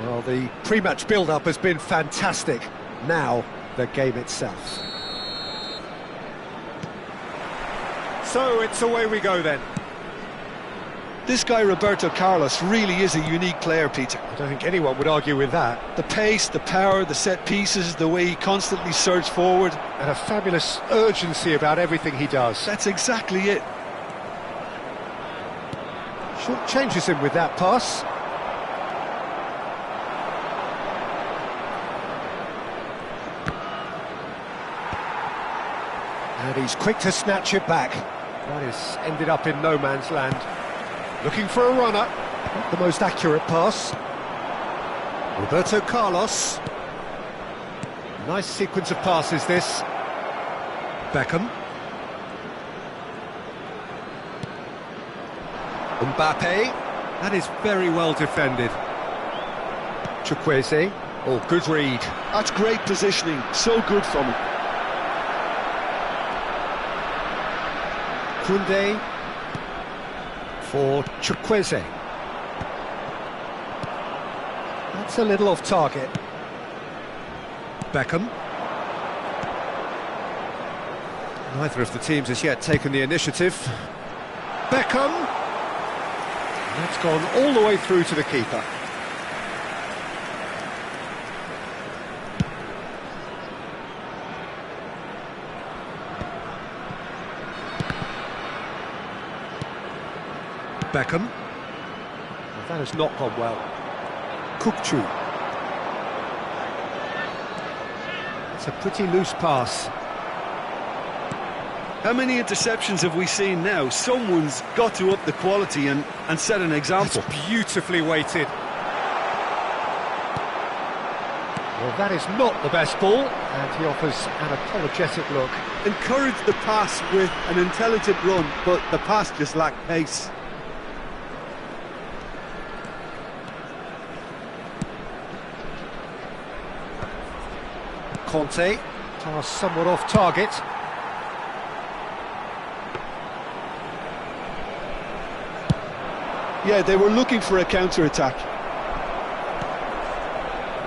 Well, the pre-match build-up has been fantastic. Now, the game itself. So, it's away we go then. This guy, Roberto Carlos, really is a unique player, Peter. I don't think anyone would argue with that. The pace, the power, the set pieces, the way he constantly surges forward. And a fabulous urgency about everything he does. That's exactly it. Short changes him with that pass. And he's quick to snatch it back. That is ended up in no man's land. Looking for a runner. Not the most accurate pass. Roberto Carlos. Nice sequence of passes this. Beckham. Mbappe. That is very well defended. Chukwueze. Oh, good read. That's great positioning. So good from him. Koundé for Chukwueze. That's a little off target. Beckham. Neither of the teams has yet taken the initiative. Beckham. That's gone all the way through to the keeper. Beckham. Well, that has not gone well. Kukçu. It's a pretty loose pass. How many interceptions have we seen now? Someone's got to up the quality and set an example. It's beautifully weighted. Well, that is not the best ball, and he offers an apologetic look. Encourage the pass with an intelligent run, but the pass just lacked pace. Conte, pass somewhat off target. Yeah, they were looking for a counter-attack.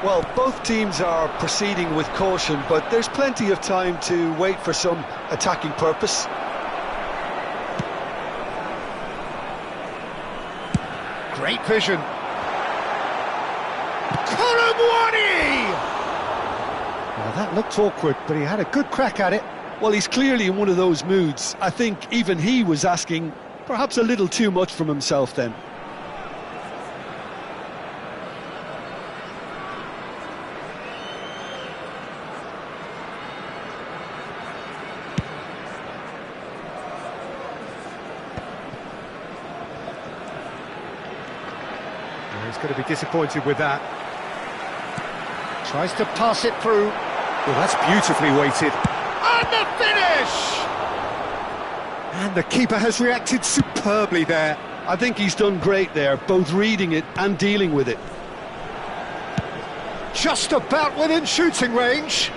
Well, both teams are proceeding with caution, but there's plenty of time to wait for some attacking purpose. Great vision. Colomwani! Well, that looked awkward, but he had a good crack at it. Well, he's clearly in one of those moods. I think even he was asking perhaps a little too much from himself then. He's going to be disappointed with that. Tries to pass it through. Well, that's beautifully weighted. And the finish! And the keeper has reacted superbly there. I think he's done great there, both reading it and dealing with it. Just about within shooting range.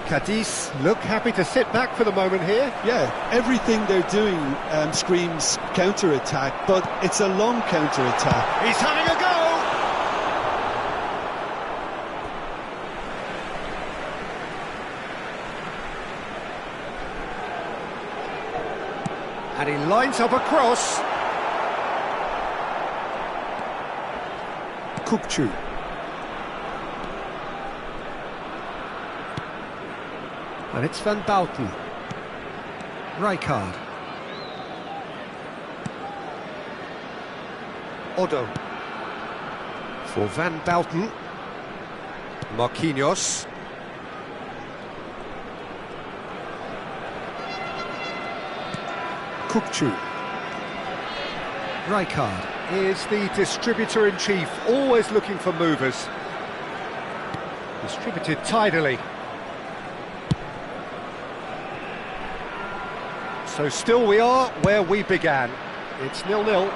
Cadiz look happy to sit back for the moment here. Yeah, everything they're doing screams counter-attack, but it's a long counter-attack. He's having a go! And he lines up a cross. Kukçu. And it's Van Bouten. Rijkaard. Odo. For Van Bouten. Marquinhos. Kukçu. Rijkaard is the distributor-in-chief, always looking for movers. Distributed tidily. So still we are where we began. It's 0-0.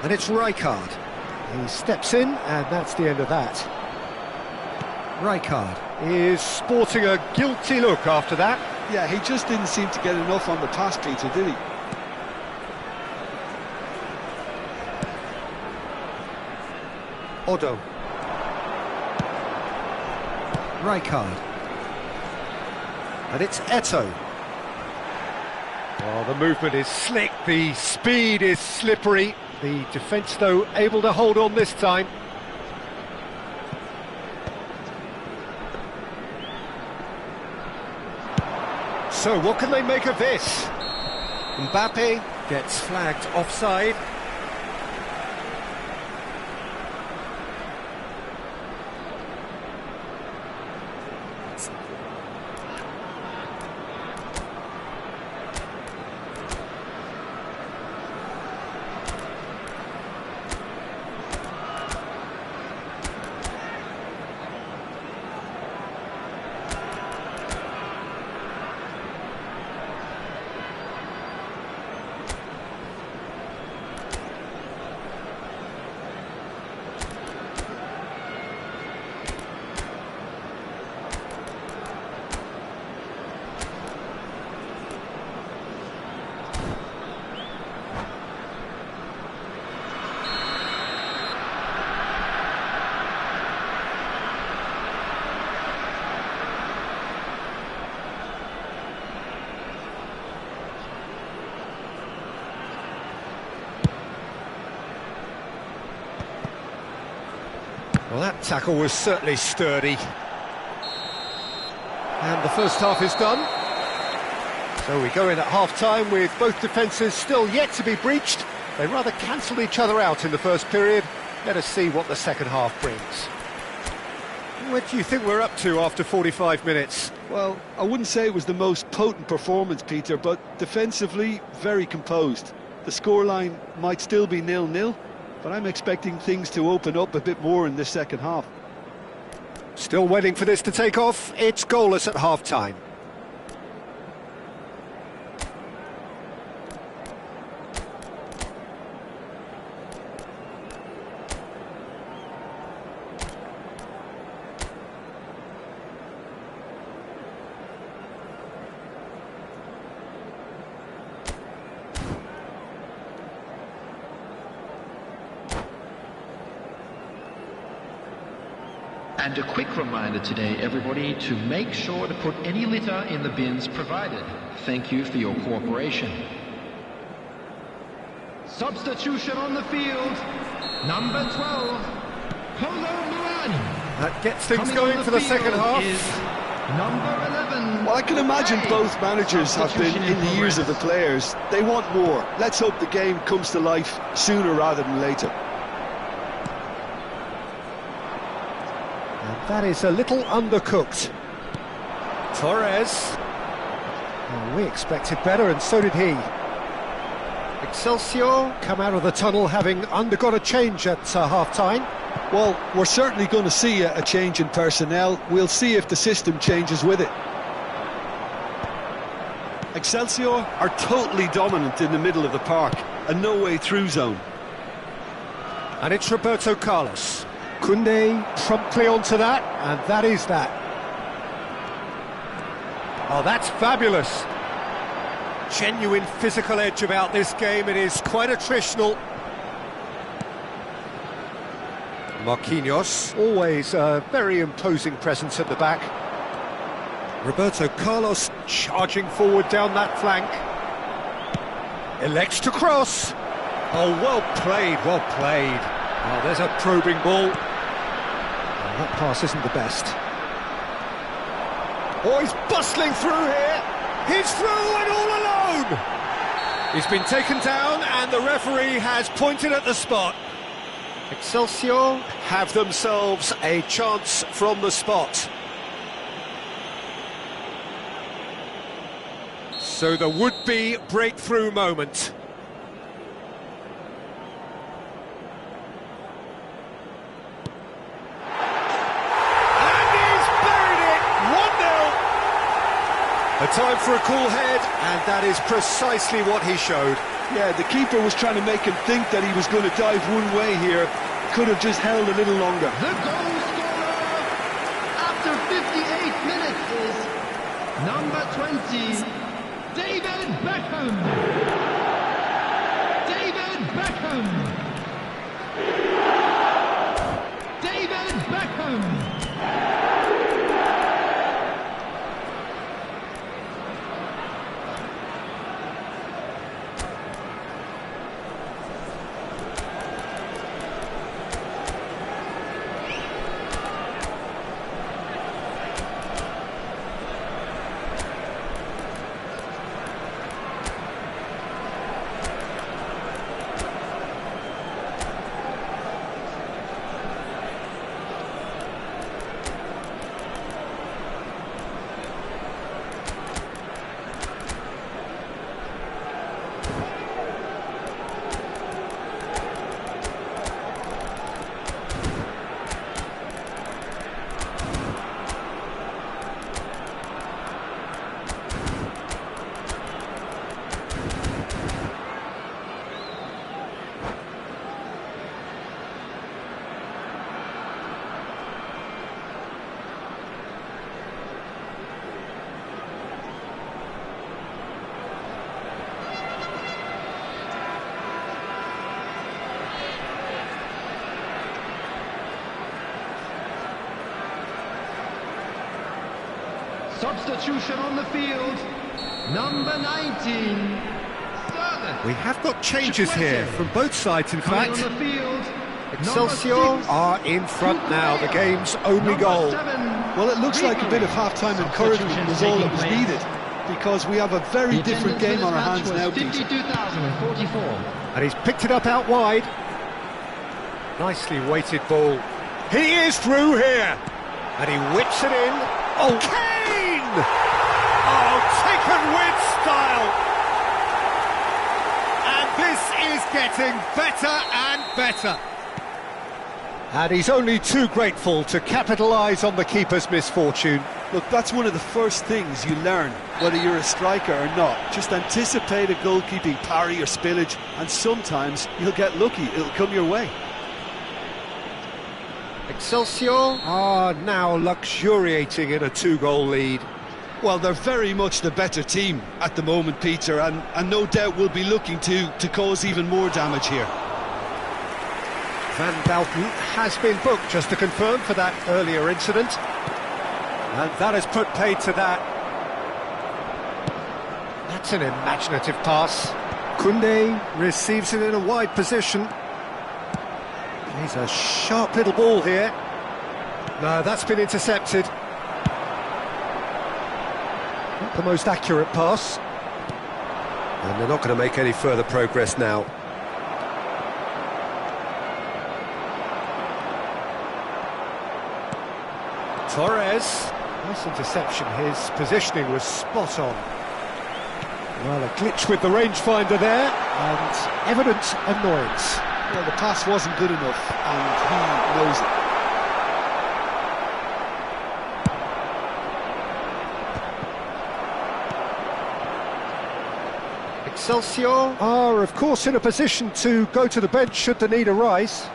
And it's Rijkaard. He steps in, and that's the end of that. Rijkaard is sporting a guilty look after that. Yeah, he just didn't seem to get enough on the pass, Peter, did he? Odo. Rijkaard. And it's Eto'o. Well, the movement is slick, the speed is slippery. The defence, though, able to hold on this time. So, what can they make of this? Mbappe gets flagged offside. Well, that tackle was certainly sturdy. And the first half is done. So we go in at half-time with both defences still yet to be breached. They rather cancelled each other out in the first period. Let us see what the second half brings. What do you think we're up to after 45 minutes? Well, I wouldn't say it was the most potent performance, Peter, but defensively, very composed. The scoreline might still be 0-0, but I'm expecting things to open up a bit more in this second half. Still waiting for this to take off. It's goalless at half-time. And a quick reminder today, everybody, to make sure to put any litter in the bins provided. Thank you for your cooperation. Substitution on the field, number 12, Polo Muani. That gets things going for the second half. Number 11. Well, I can imagine both managers have been in the ears of the players. They want more. Let's hope the game comes to life sooner rather than later. That is a little undercooked. Torres. Well, we expected better, and so did he. Excelsior come out of the tunnel having undergone a change at half-time. Well, we're certainly going to see a change in personnel. We'll see if the system changes with it. Excelsior are totally dominant in the middle of the park, a no-way-through zone. And it's Roberto Carlos. Koundé promptly onto that, and that is that. Oh, that's fabulous. Genuine physical edge about this game. It is quite attritional. Marquinhos, always a very imposing presence at the back. Roberto Carlos charging forward down that flank. Elects to cross. Oh, well played, well played. Oh, there's a probing ball. Oh, that pass isn't the best. Oh, he's bustling through here. He's through and all alone. He's been taken down and the referee has pointed at the spot. Excelsior have themselves a chance from the spot. So the would-be breakthrough moment. A time for a cool head, and that is precisely what he showed. Yeah, the keeper was trying to make him think that he was going to dive one way here. Could have just held a little longer. The goal scorer after 58 minutes is number 20, David Beckham. David Beckham. David Beckham. Substitution on the field, number 19. We have got changes here from both sides, in Coming fact. on the field, Excelsior number 6, are in front now, the game's only number goal. 7, Well, it looks like a bit of half-time encouragement was all that was needed, because we have a very different game on our hands now, Peter. 52,044. And he's picked it up out wide. Nicely weighted ball. He is through here. And he whips it in. Oh, Kane! Oh, taken with style. And this is getting better and better. And he's only too grateful to capitalise on the keeper's misfortune. Look, that's one of the first things you learn, whether you're a striker or not. Just anticipate a goalkeeping parry or spillage, and sometimes you'll get lucky, it'll come your way. Excelsior are now luxuriating in a 2-goal lead. Well, they're very much the better team at the moment, Peter, and no doubt will be looking to cause even more damage here. Van Dalton has been booked, just to confirm, for that earlier incident. And that has put paid to that. That's an imaginative pass. Koundé receives it in a wide position. He's a sharp little ball here. No, that's been intercepted. Not the most accurate pass. And they're not going to make any further progress now. Torres. Nice interception. His positioning was spot on. Well, a glitch with the rangefinder there, and evident annoyance. Well, the pass wasn't good enough, and he knows it. Excelsior are, of course, in a position to go to the bench should the need arise.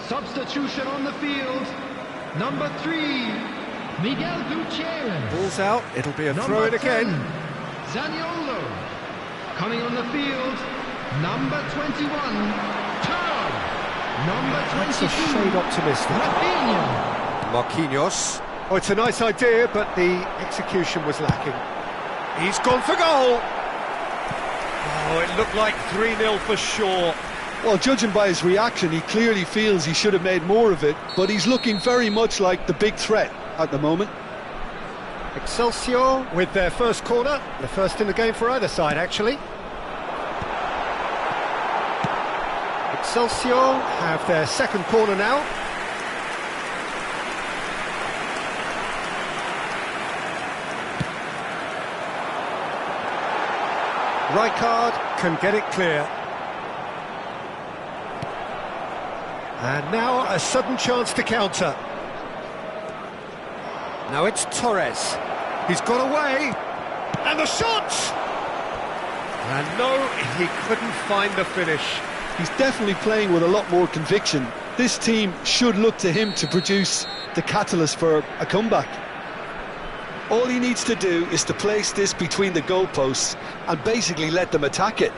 Substitution on the field, number 3, Miguel Gutierrez. Ball's out, it'll be a Number throw-in 10, again. Zaniolo. Coming on the field, number 21, Tao. Number 22, That's a shade optimistic. Rafinha. Marquinhos. Oh, it's a nice idea, but the execution was lacking. He's gone for goal. Oh, it looked like 3-0 for sure. Well, judging by his reaction, he clearly feels he should have made more of it, but he's looking very much like the big threat at the moment. Excelsior with their first corner, the first in the game for either side, actually. Excelsior have their second corner now. Rijkaard can get it clear. And now a sudden chance to counter. Now it's Torres. He's got away. And the shot! And no, he couldn't find the finish. He's definitely playing with a lot more conviction. This team should look to him to produce the catalyst for a comeback. All he needs to do is to place this between the goalposts and basically let them attack it.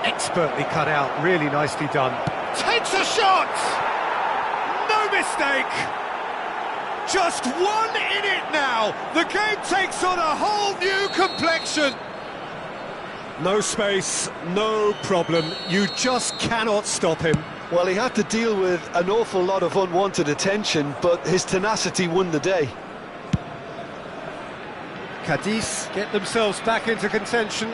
Expertly cut out, really nicely done. Takes a shot! No mistake! Just 1 in it now! The game takes on a whole new complexion! No space, no problem. You just cannot stop him. Well, he had to deal with an awful lot of unwanted attention, but his tenacity won the day. Cadiz get themselves back into contention.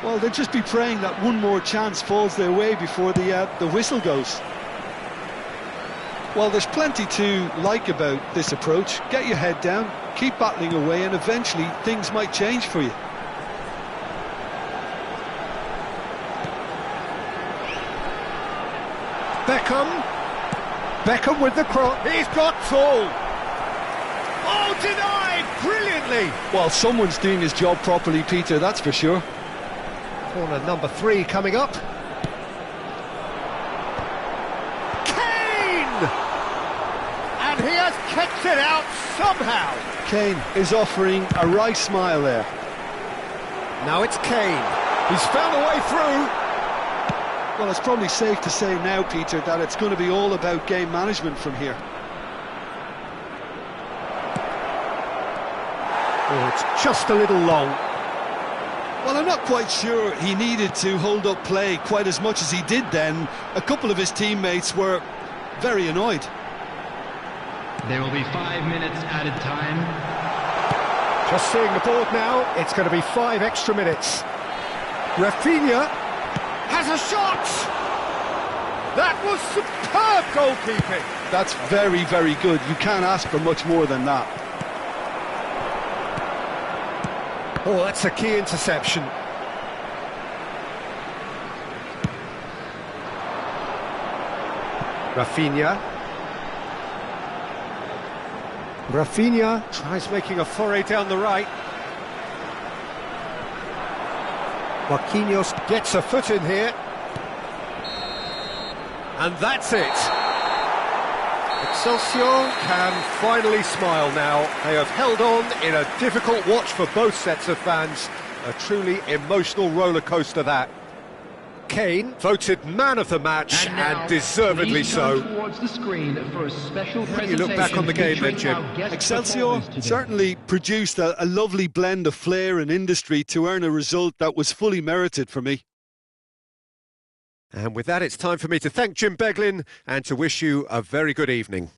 Well, they'll just be praying that one more chance falls their way before the whistle goes. Well, there's plenty to like about this approach. Get your head down, keep battling away, and eventually things might change for you. Beckham with the cross. He's got tall. Oh, denied brilliantly. Well, someone's doing his job properly, Peter, that's for sure. Corner number 3 coming up. Kane! And he has kept it out somehow. Kane is offering a wry smile there. Now it's Kane. He's found a way through. Well, it's probably safe to say now, Peter, that it's going to be all about game management from here. Oh, it's just a little long. Well, I'm not quite sure he needed to hold up play quite as much as he did then. A couple of his teammates were very annoyed. There will be 5 minutes added time. Just seeing the board now, it's going to be 5 extra minutes. Rafinha has a shot! That was superb goalkeeping! That's very, very good. You can't ask for much more than that. Oh, that's a key interception. Rafinha tries making a foray down the right. Marquinhos gets a foot in here. And that's it. Excelsior can finally smile now. They have held on in a difficult watch for both sets of fans. A truly emotional roller coaster that. Kane voted man of the match and deservedly so. Towards the screen for a special How do you look back on the game then, Jim? Excelsior certainly produced a lovely blend of flair and industry to earn a result that was fully merited for me. And with that, it's time for me to thank Jim Beglin and to wish you a very good evening.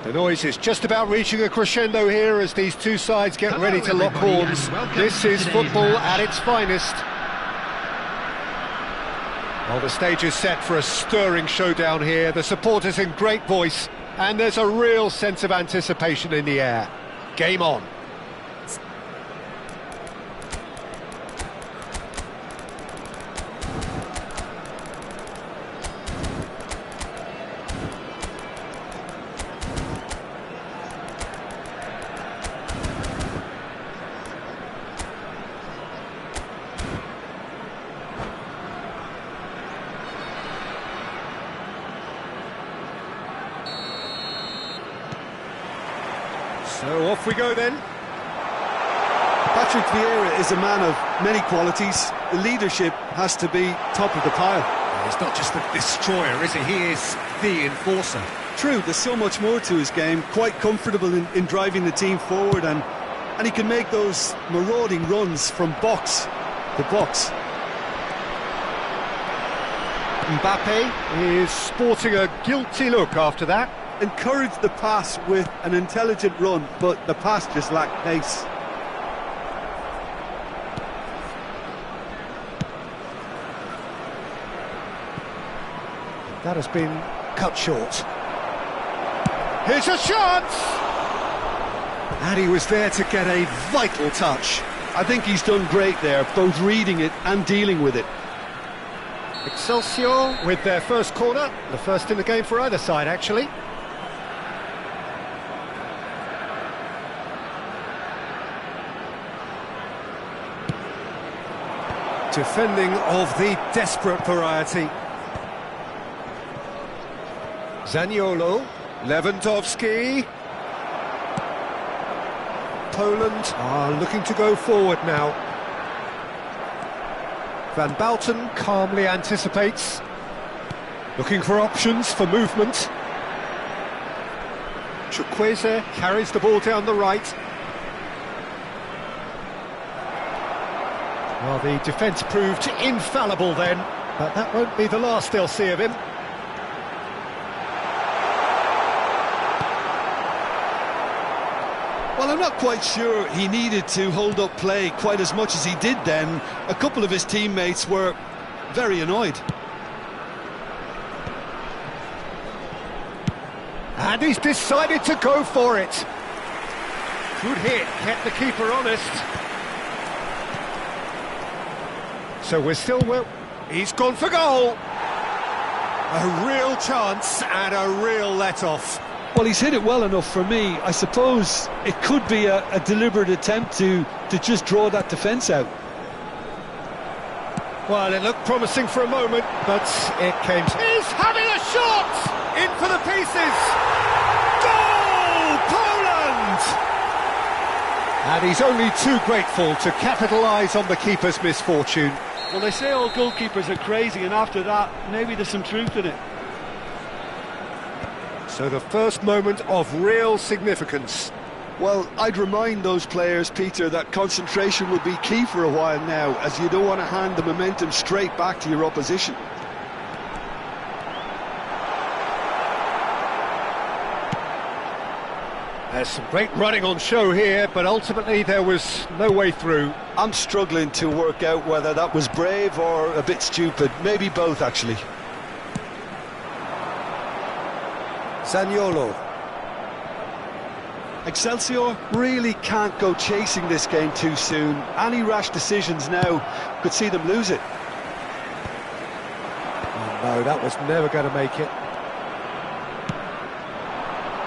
The noise is just about reaching a crescendo here as these two sides get ready to lock horns. This is football at its finest. Well, the stage is set for a stirring showdown here. The supporters in great voice, and there's a real sense of anticipation in the air. Game on. So off we go then. Patrick Vieira is a man of many qualities. The leadership has to be top of the pile. He's not just the destroyer, is he? He is the enforcer. True, there's so much more to his game. Quite comfortable in driving the team forward, and he can make those marauding runs from box to box. Mbappe is sporting a guilty look after that. Encouraged the pass with an intelligent run, but the pass just lacked pace. That has been cut short. Here's a chance! And he was there to get a vital touch. I think he's done great there, both reading it and dealing with it. Excelsior with their first corner, the first in the game for either side, actually. Defending of the desperate variety. Zaniolo, Lewandowski. Poland are looking to go forward now. Van Bouten calmly anticipates, looking for options for movement. Chukwueze carries the ball down the right. Well, the defence proved infallible then, but that won't be the last they'll see of him. Well, I'm not quite sure he needed to hold up play quite as much as he did then. A couple of his teammates were very annoyed. And he's decided to go for it. Good hit, kept the keeper honest. So we're still well. He's gone for goal. A real chance and a real let-off. Well, he's hit it well enough for me. I suppose it could be a deliberate attempt to just draw that defence out. Well, it looked promising for a moment, but it came... He's having a shot! In for the pieces! Goal! Poland! And he's only too grateful to capitalise on the keeper's misfortune. Well, they say all goalkeepers are crazy, and after that, maybe there's some truth in it. So the first moment of real significance. Well, I'd remind those players, Peter, that concentration will be key for a while now, as you don't want to hand the momentum straight back to your opposition. There's some great running on show here, but ultimately there was no way through. I'm struggling to work out whether that was brave or a bit stupid. Maybe both, actually. Zaniolo. Excelsior really can't go chasing this game too soon. Any rash decisions now could see them lose it. Oh no, that was never going to make it.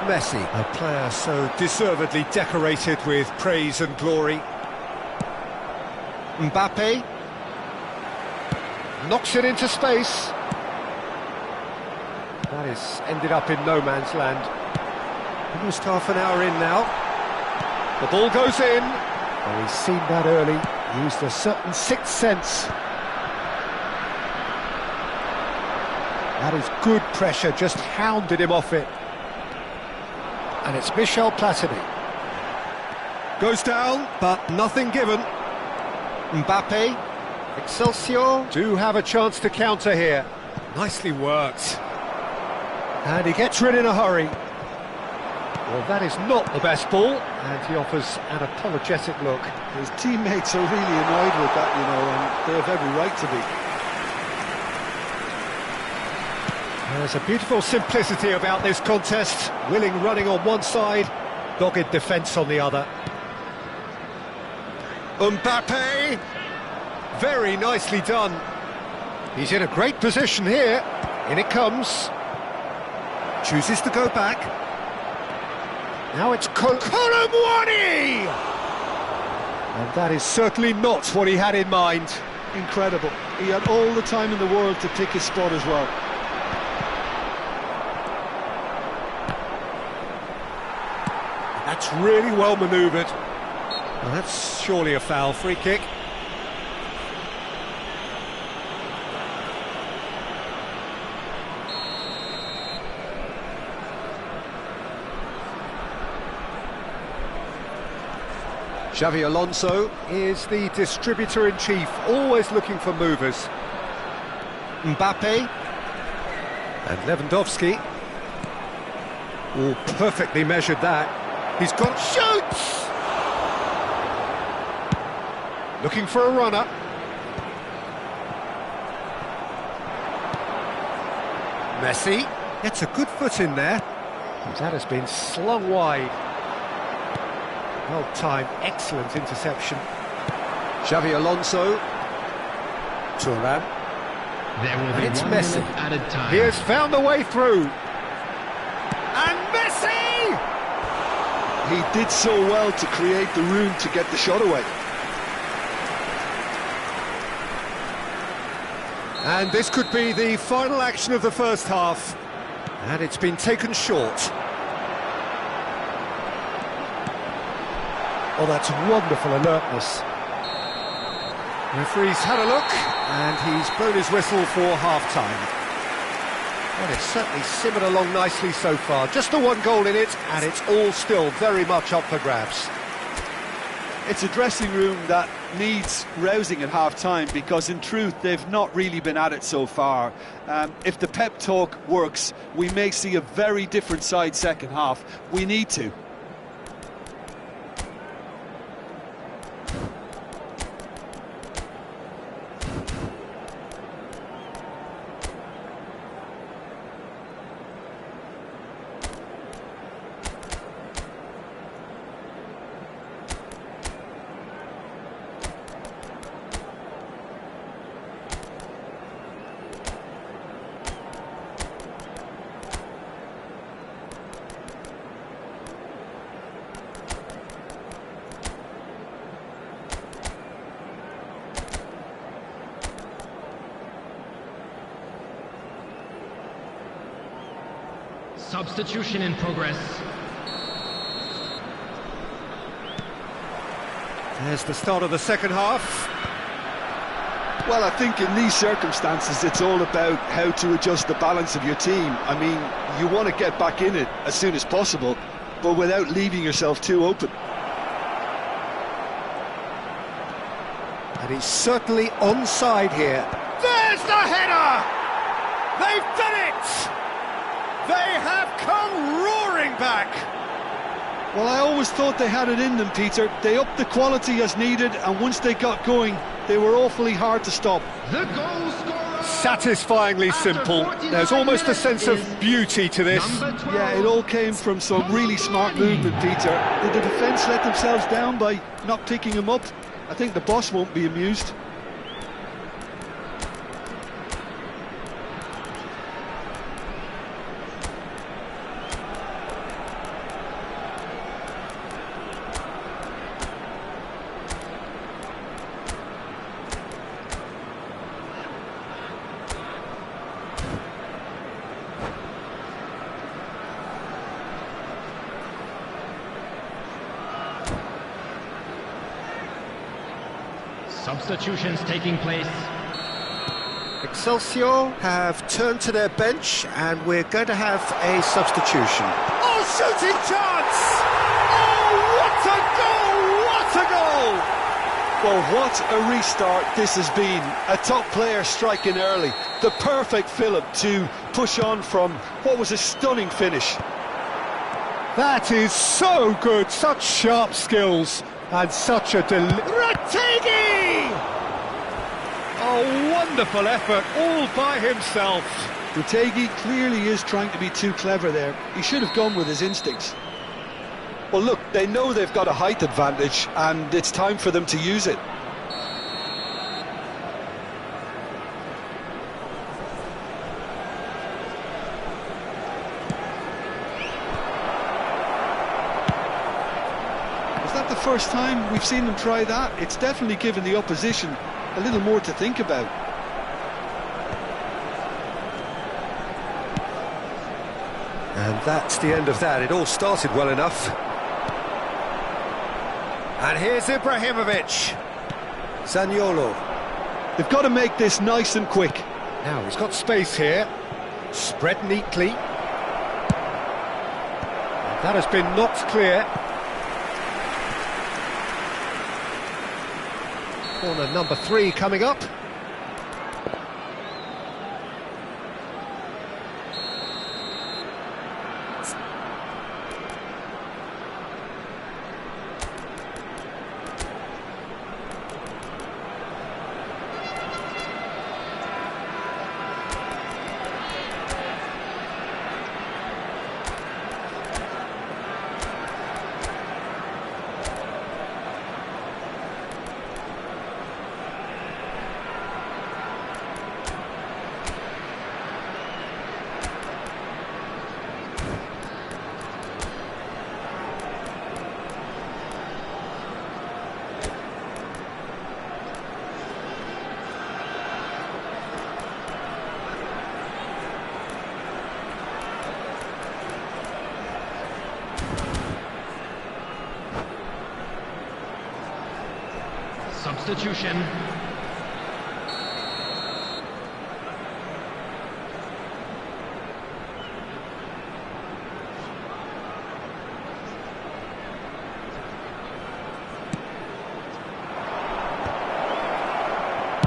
Messi, a player so deservedly decorated with praise and glory. Mbappe knocks it into space. That is ended up in no man's land. Almost half an hour in now. The ball goes in. Oh, he's seen that early. Used a certain sixth sense. That is good pressure, just hounded him off it. And it's Michel Platini. Goes down, but nothing given. Mbappe. Excelsior do have a chance to counter here. Nicely worked. And he gets rid in a hurry. Well, that is not the best ball, and he offers an apologetic look. His teammates are really annoyed with that, you know, and they have every right to be. There's a beautiful simplicity about this contest. Willing running on one side, dogged defence on the other. Mbappe! Very nicely done. He's in a great position here. In it comes. Chooses to go back. Now it's Colomwani! And that is certainly not what he had in mind. Incredible. He had all the time in the world to pick his spot as well. That's really well manoeuvred. Well, that's surely a foul. Free kick. Xavi Alonso is the distributor-in-chief, always looking for movers. Mbappe and Lewandowski. Oh, perfectly measured that. He's got shoots! Looking for a runner. Messi gets a good foot in there. That has been slung wide. Well timed, excellent interception. Xavi Alonso. Thuram. There will be It's one Messi. minute added time. He has found a way through. And Messi! He did so well to create the room to get the shot away. And this could be the final action of the first half. And it's been taken short. Oh, that's wonderful alertness. Referee's had a look, and he's blown his whistle for half-time. Well, it's certainly simmered along nicely so far. Just the one goal in it, and it's all still very much up for grabs. It's a dressing room that needs rousing at half-time, because in truth they've not really been at it so far. If the pep talk works, we may see a very different side second half. We need to. Substitution in progress. There's the start of the second half. Well, I think in these circumstances it's all about how to adjust the balance of your team. I mean, you want to get back in it as soon as possible, but without leaving yourself too open. And he's certainly onside here. There's the header! They've done it! They have come roaring back! Well, I always thought they had it in them, Peter. They upped the quality as needed, and once they got going, they were awfully hard to stop. The goal scorer! Satisfyingly simple. There's almost a sense of beauty to this. Yeah, it all came from some really smart movement, Peter. Did the defence let themselves down by not picking him up? I think the boss won't be amused. Substitutions taking place. Excelsior have turned to their bench and we're going to have a substitution. Oh, shooting chance! Oh, what a goal! What a goal! Well, what a restart this has been. A top player striking early. The perfect fillip to push on from what was a stunning finish. That is so good, such sharp skills and such a Rategi! A wonderful effort all by himself. Rategi clearly is trying to be too clever there. He should have gone with his instincts. Well, look, they know they've got a height advantage and it's time for them to use it. Is that the first time we've seen them try that? It's definitely given the opposition a little more to think about. And that's the end of that. It all started well enough. And here's Ibrahimovic. Zaniolo. They've got to make this nice and quick. Now he's got space here. Spread neatly. And that has been knocked clear. Corner number 3 coming up. Substitution.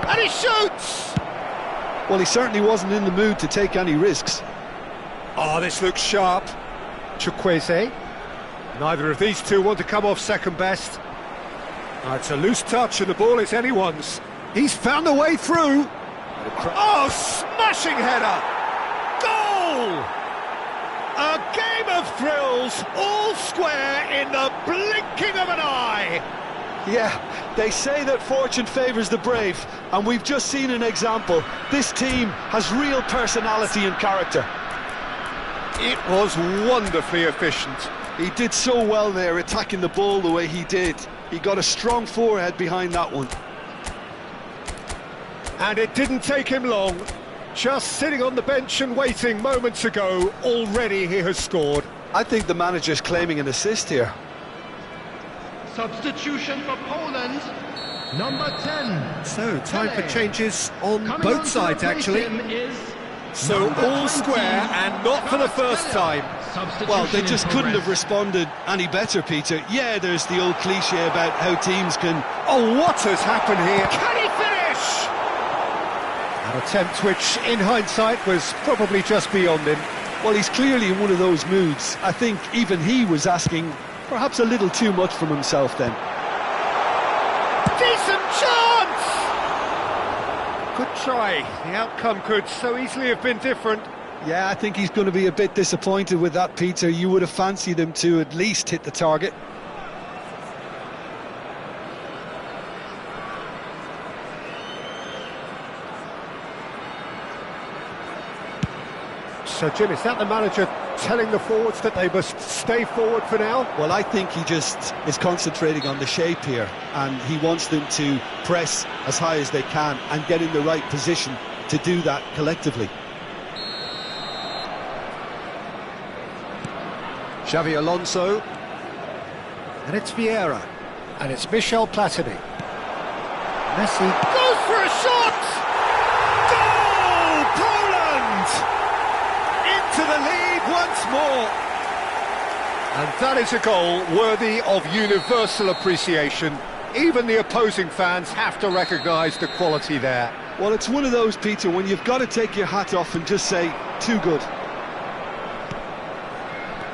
And he shoots! Well, he certainly wasn't in the mood to take any risks. Oh, this looks sharp. Chukwueze. Neither of these two want to come off second best. It's a loose touch and the ball is anyone's. He's found a way through. Oh, smashing header! Goal! A game of thrills, all square in the blinking of an eye. Yeah, they say that fortune favours the brave, and we've just seen an example. This team has real personality and character. It was wonderfully efficient. He did so well there, attacking the ball the way he did. He got a strong forehead behind that one. And it didn't take him long. Just sitting on the bench and waiting moments ago, already he has scored. I think the manager's claiming an assist here. Substitution for Poland, number 10. So, time for changes on Coming both on to sides, replace actually. him is So, number all 20, square and not for the first time. Substitution Well, they just in couldn't have progress. responded any better, Peter. Yeah, there's the old cliche about how teams can... Oh, what has happened here? Can he finish? An attempt which, in hindsight, was probably just beyond him. Well, he's clearly in one of those moods. I think even he was asking perhaps a little too much from himself then. Decent chance! Good try. The outcome could so easily have been different. Yeah, I think he's going to be a bit disappointed with that, Peter. You would have fancied him to at least hit the target. So, Jim, is that the manager telling the forwards that they must stay forward for now? Well, I think he just is concentrating on the shape here, and he wants them to press as high as they can and get in the right position to do that collectively. Xavi Alonso. And it's Vieira. And it's Michel Platini. Messi goes for a shot! Goal! Poland! Into the lead once more. And that is a goal worthy of universal appreciation. Even the opposing fans have to recognise the quality there. Well, it's one of those, Peter, when you've got to take your hat off and just say, too good.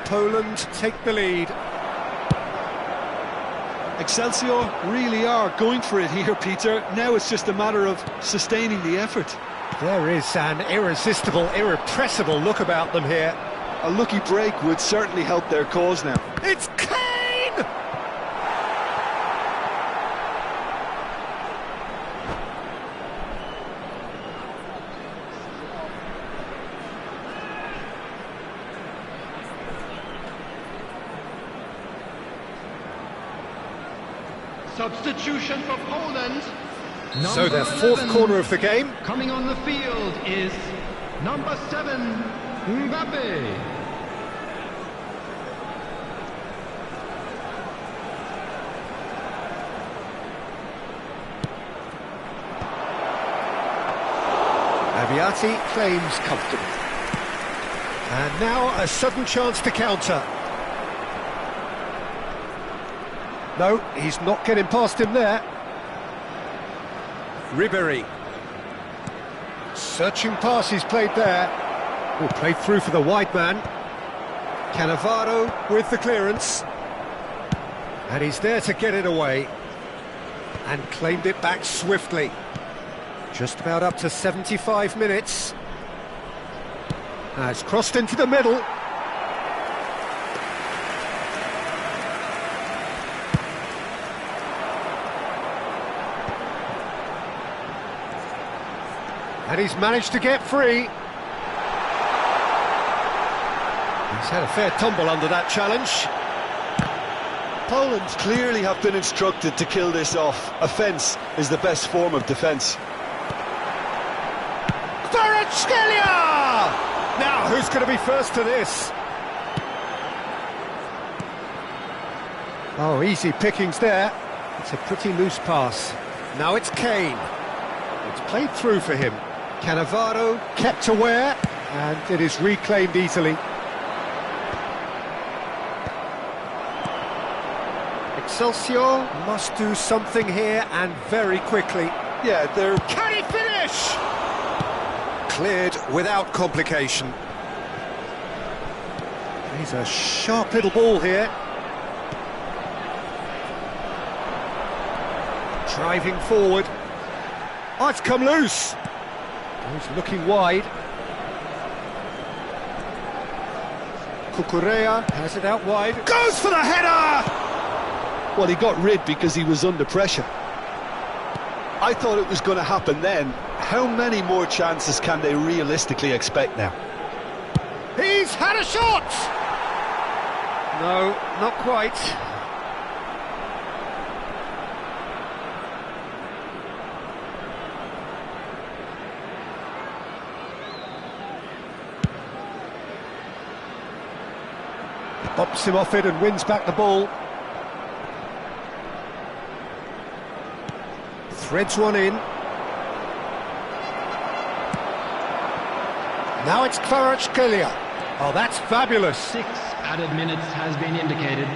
Poland take the lead. Excelsior really are going for it here, Peter. Now it's just a matter of sustaining the effort. There is an irresistible, irrepressible look about them here. A lucky break would certainly help their cause now. It's Kane! Substitution for Poland. So their Number fourth 11. corner of the game. Coming on the field is number 7, Mbappe. Aviati claims comfortable. And now a sudden chance to counter. No, he's not getting past him there. Ribéry. Searching pass he's played there. Oh, played through for the wide man. Cannavaro with the clearance. And he's there to get it away. And claimed it back swiftly. Just about up to 75 minutes. Now it's crossed into the middle. And he's managed to get free. He's had a fair tumble under that challenge. Poland clearly have been instructed to kill this off. Offence is the best form of defence. Kvaratskhelia! Now, who's going to be first to this? Oh, easy pickings there. It's a pretty loose pass. Now it's Kane. It's played through for him. Cannavaro kept aware, and it is reclaimed easily. Excelsior must do something here, and very quickly. Yeah, they're... Can he finish? Cleared without complication. He's a sharp little ball here. Driving forward. Oh, it's come loose. Oh, he's looking wide. Cucurella has it out wide. Goes for the header! Well, he got rid because he was under pressure. I thought it was going to happen then. How many more chances can they realistically expect now? He's had a shot! No, not quite. Bops him off it and wins back the ball. Threads one in. Now it's Kvaratskhelia. Oh, that's fabulous. 6 added minutes has been indicated.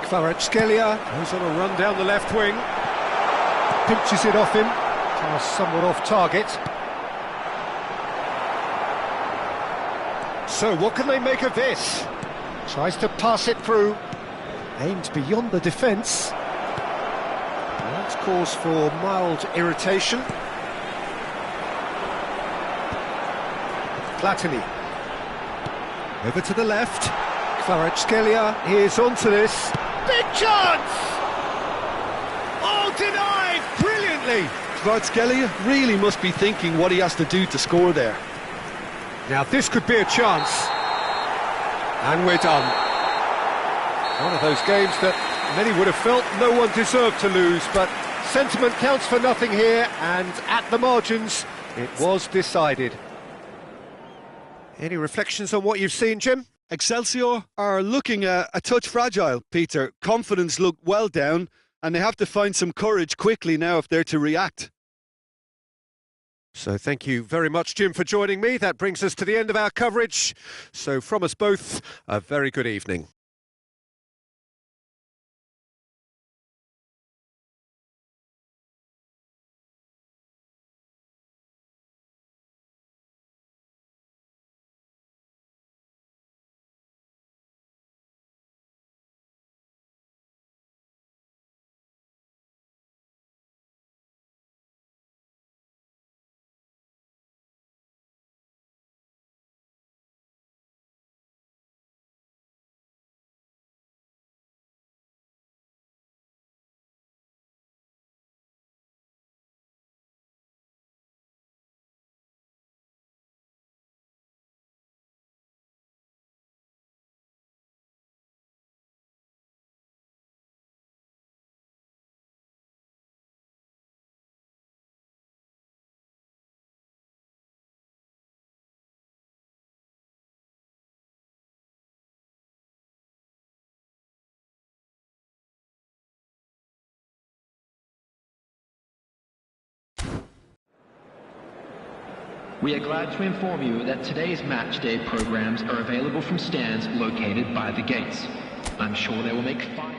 Kvaratskhelia goes on a run down the left wing. Pinches it off him. Pass somewhat off target. So what can they make of this? Tries to pass it through. Aims beyond the defence. That's cause for mild irritation. Platini. Over to the left. Kvaratskhelia is onto this. Big chance! Oh, denied brilliantly! Kvaratskhelia really must be thinking what he has to do to score there. Now this could be a chance. And we're done. One of those games that many would have felt no one deserved to lose, but sentiment counts for nothing here, and at the margins, it was decided. Any reflections on what you've seen, Jim? Excelsior are looking a touch fragile, Peter. Confidence looked well down, and they have to find some courage quickly now if they're to react. So thank you very much, Jim, for joining me. That brings us to the end of our coverage. So from us both, a very good evening. We are glad to inform you that today's match day programs are available from stands located by the gates. I'm sure they will make fine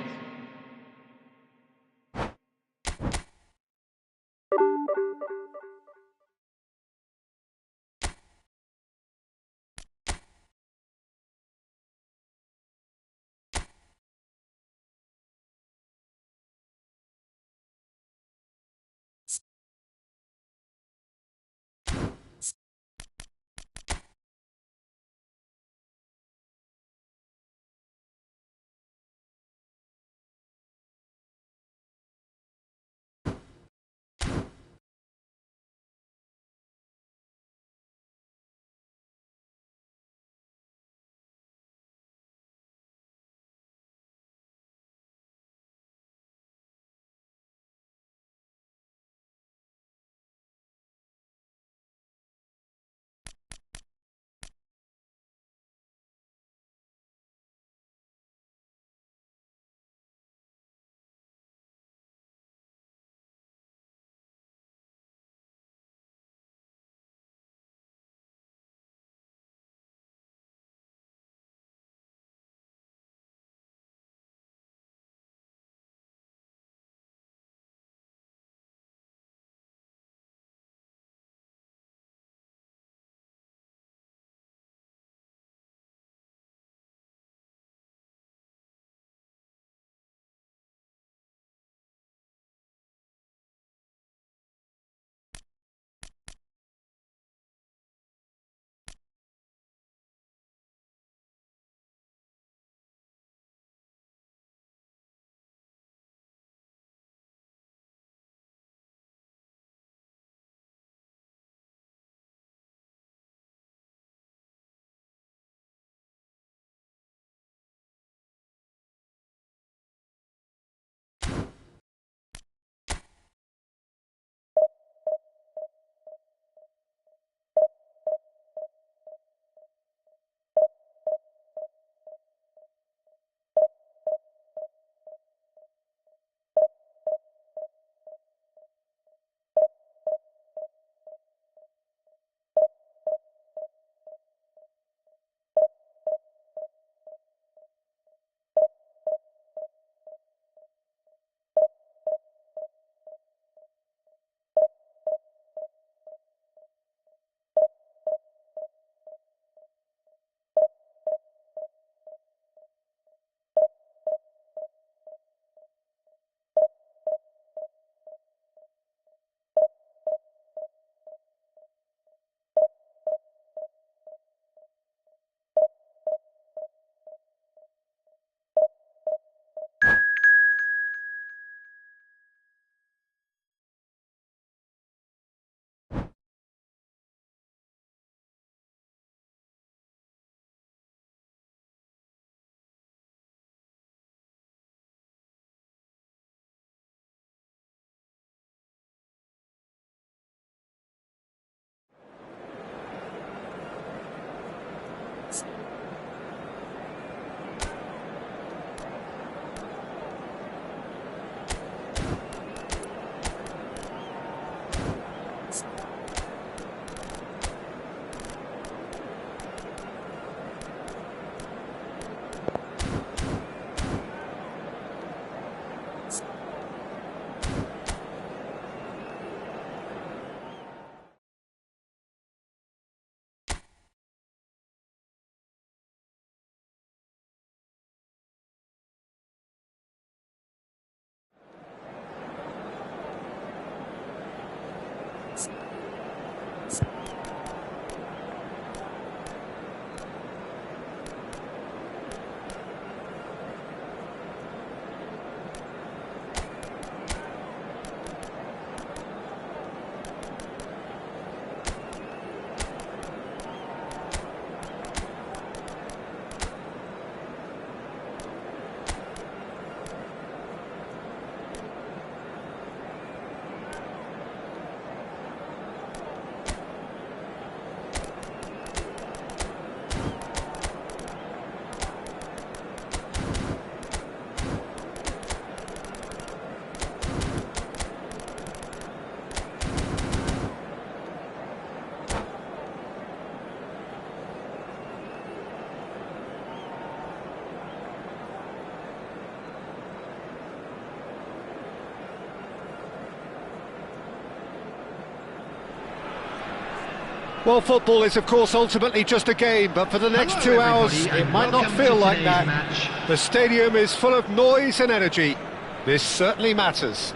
Well, football is, of course, ultimately just a game, but for the next Hello, 2 hours, everybody, it and might not welcome feel to like today's that. match. The stadium is full of noise and energy. This certainly matters.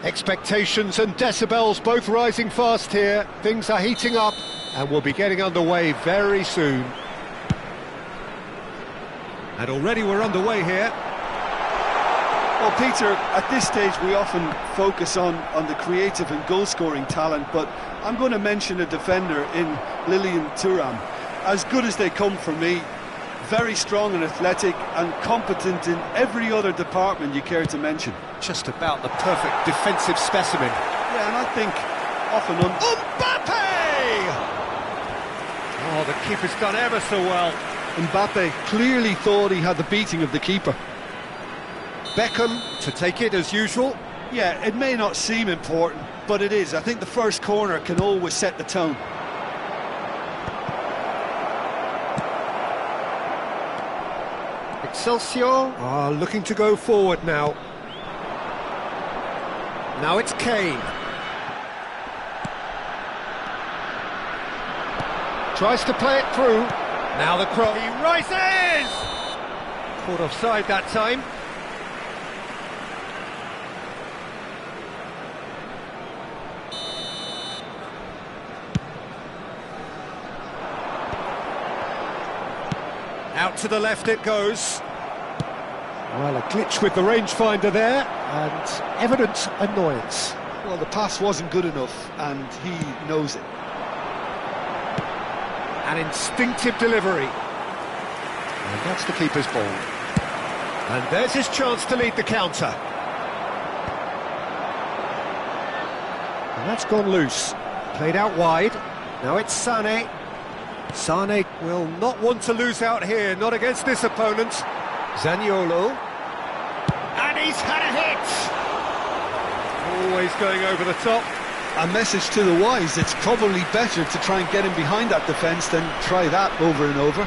Expectations and decibels both rising fast here. Things are heating up, and we'll be getting underway very soon. And already we're underway here. Well, Peter, at this stage we often focus on the creative and goal-scoring talent, but I'm going to mention a defender in Lilian Thuram. As good as they come for me, very strong and athletic and competent in every other department you care to mention. Just about the perfect defensive specimen. Yeah, and I think often Mbappe! Oh, the keeper's done ever so well. Mbappe clearly thought he had the beating of the keeper. Beckham to take it as usual. Yeah, it may not seem important, but it is. I think the first corner can always set the tone. Excelsior are looking to go forward now. Now it's Kane. Tries to play it through. Now the cross. He rises! Caught offside that time. Out to the left it goes. Well, a glitch with the rangefinder there, and evident annoyance. Well, the pass wasn't good enough, and he knows it. An instinctive delivery. And that's the keeper's ball. And there's his chance to lead the counter. And that's gone loose. Played out wide. Now it's Sané. Sané will not want to lose out here, not against this opponent. Zaniolo. And he's had a hit! Always going over the top. A message to the wise, it's probably better to try and get him behind that defence than try that over and over.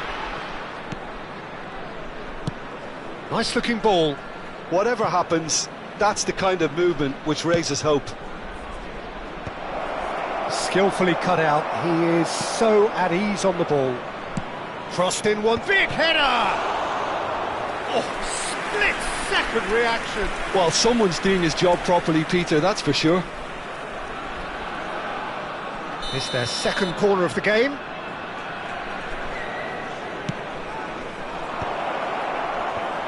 Nice looking ball. Whatever happens, that's the kind of movement which raises hope. Skillfully cut out, he is so at ease on the ball. Crossed in one, big header! Oh, split-second reaction. Well, someone's doing his job properly, Peter, that's for sure. It's their second corner of the game.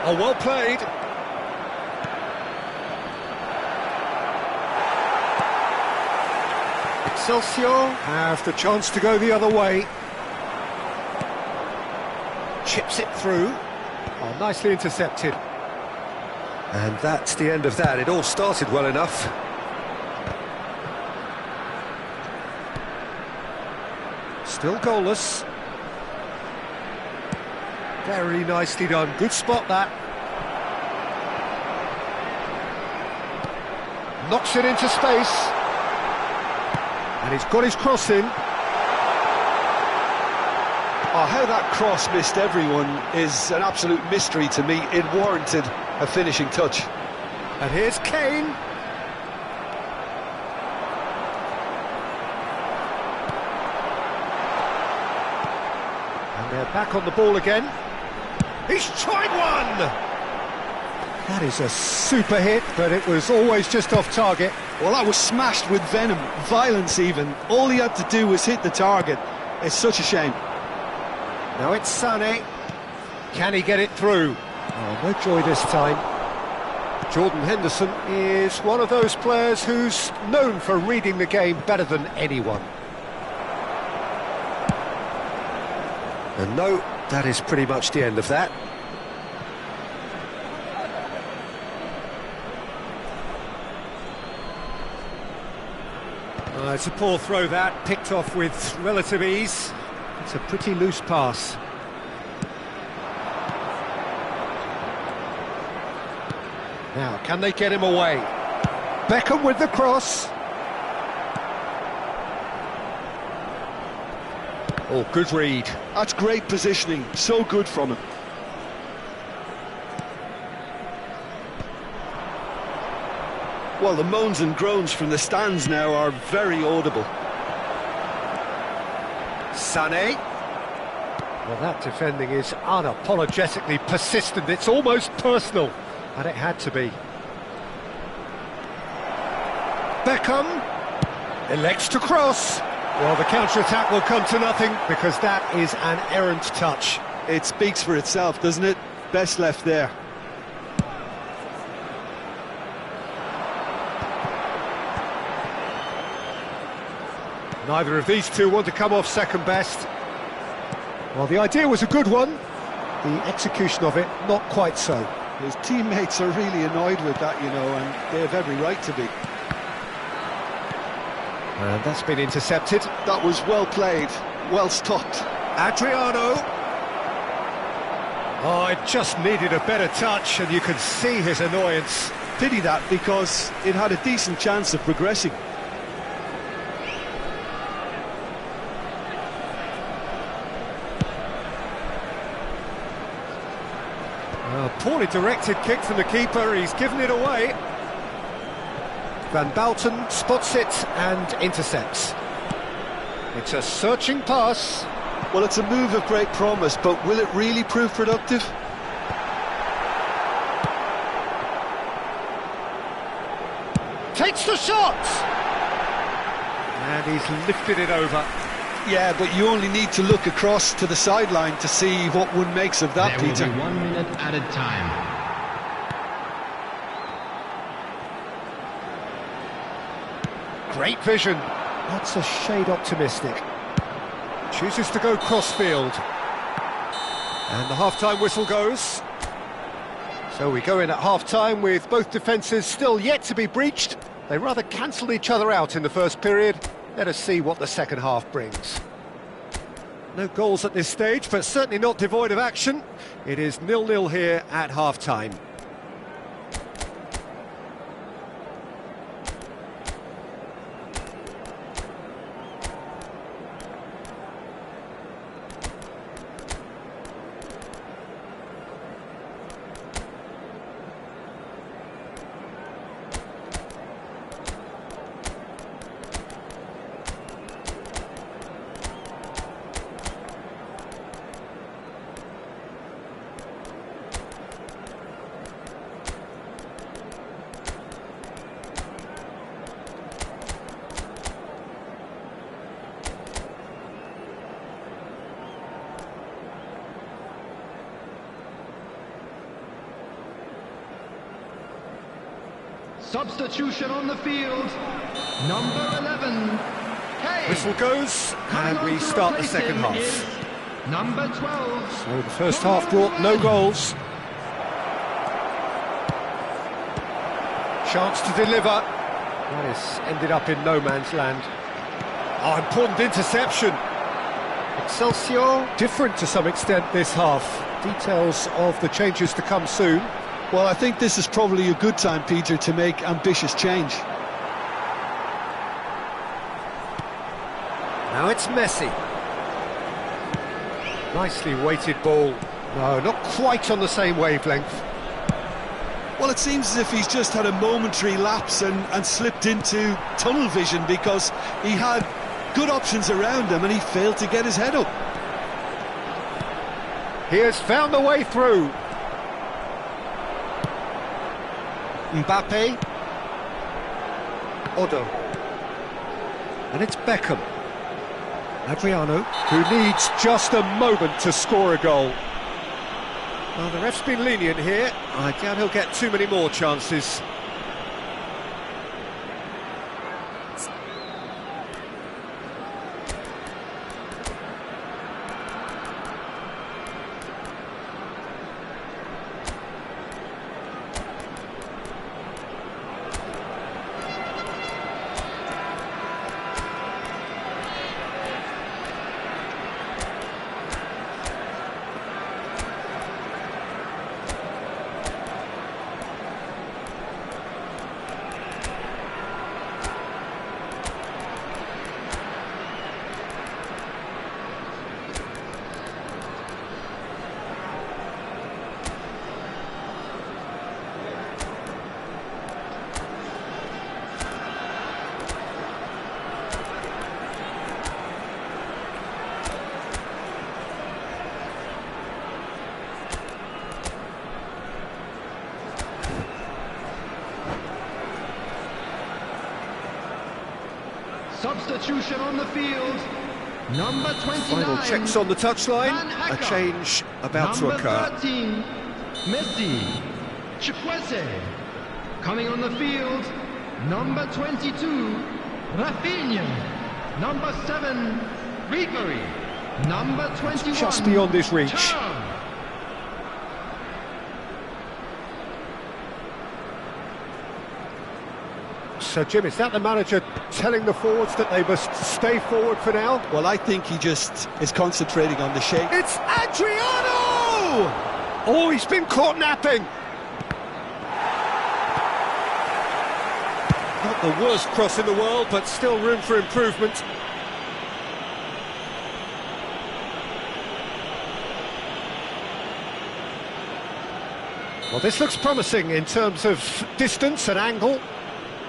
Oh, well played. Excelsior have the chance to go the other way. Chips it through. Oh, nicely intercepted. And that's the end of that. It all started well enough. Still goalless. Very nicely done. Good spot, that. Knocks it into space. And he's got his cross in. Oh, how that cross missed everyone is an absolute mystery to me. It warranted a finishing touch. And here's Kane. And they're back on the ball again. He's tried one! That is a super hit, but it was always just off target. Well, that was smashed with venom, violence even. All he had to do was hit the target. It's such a shame. Now it's Sané. Can he get it through? Oh, no joy this time. Jordan Henderson is one of those players who's known for reading the game better than anyone. And no, that is pretty much the end of that. It's a poor throw that, picked off with relative ease. It's a pretty loose pass. Now, can they get him away? Beckham with the cross. Oh, good read. That's great positioning, so good from him. Well, the moans and groans from the stands now are very audible. Sané. Well, that defending is unapologetically persistent. It's almost personal, and it had to be. Beckham elects to cross. Well, the counter-attack will come to nothing because that is an errant touch. It speaks for itself, doesn't it? Best left there. Neither of these two want to come off second best. Well, the idea was a good one. The execution of it, not quite so. His teammates are really annoyed with that, you know, and they have every right to be. And that's been intercepted. That was well played, well stopped. Adriano. Oh, it just needed a better touch, and you could see his annoyance. Pity that, because it had a decent chance of progressing. Poorly directed kick from the keeper, he's given it away. Van Bouten spots it and intercepts. It's a searching pass. Well, it's a move of great promise, but will it really prove productive? Takes the shot! And he's lifted it over. Yeah, but you only need to look across to the sideline to see what one makes of that, There Peter. will be 1 minute at a time. Great vision. That's a shade optimistic. Chooses to go crossfield. And the half-time whistle goes. So we go in at half-time with both defences still yet to be breached. They rather cancelled each other out in the first period. Let us see what the second half brings. No goals at this stage, but certainly not devoid of action. It is 0-0 here at half-time. Substitution on the field. Number 11. Hey. Whistle goes, and we start the second half. Number 12. So the first half brought no goals. Chance to deliver. That has ended up in no man's land. Oh, important interception. Excelsior different to some extent this half. Details of the changes to come soon. Well, I think this is probably a good time, Peter, to make ambitious change. Now it's Messi. Nicely weighted ball. No, not quite on the same wavelength. Well, it seems as if he's just had a momentary lapse and slipped into tunnel vision because he had good options around him and he failed to get his head up. He has found the way through. Mbappe. Odo. And it's Beckham. Adriano, who needs just a moment to score a goal. Well, the ref's been lenient here. I doubt he'll get too many more chances. Substitution on the field. Number 29. Final checks on the touchline. A change about to occur. Number 13, Messi. Chikwese. Coming on the field. Number 22, Rafinha. Number 7, Ribery. Number 21. Just beyond his reach. Thuram. So, Jim, is that the manager telling the forwards that they must stay forward for now? Well, I think he just is concentrating on the shape. It's Adriano! Oh, he's been caught napping. Not the worst cross in the world, but still room for improvement. Well, this looks promising in terms of distance and angle.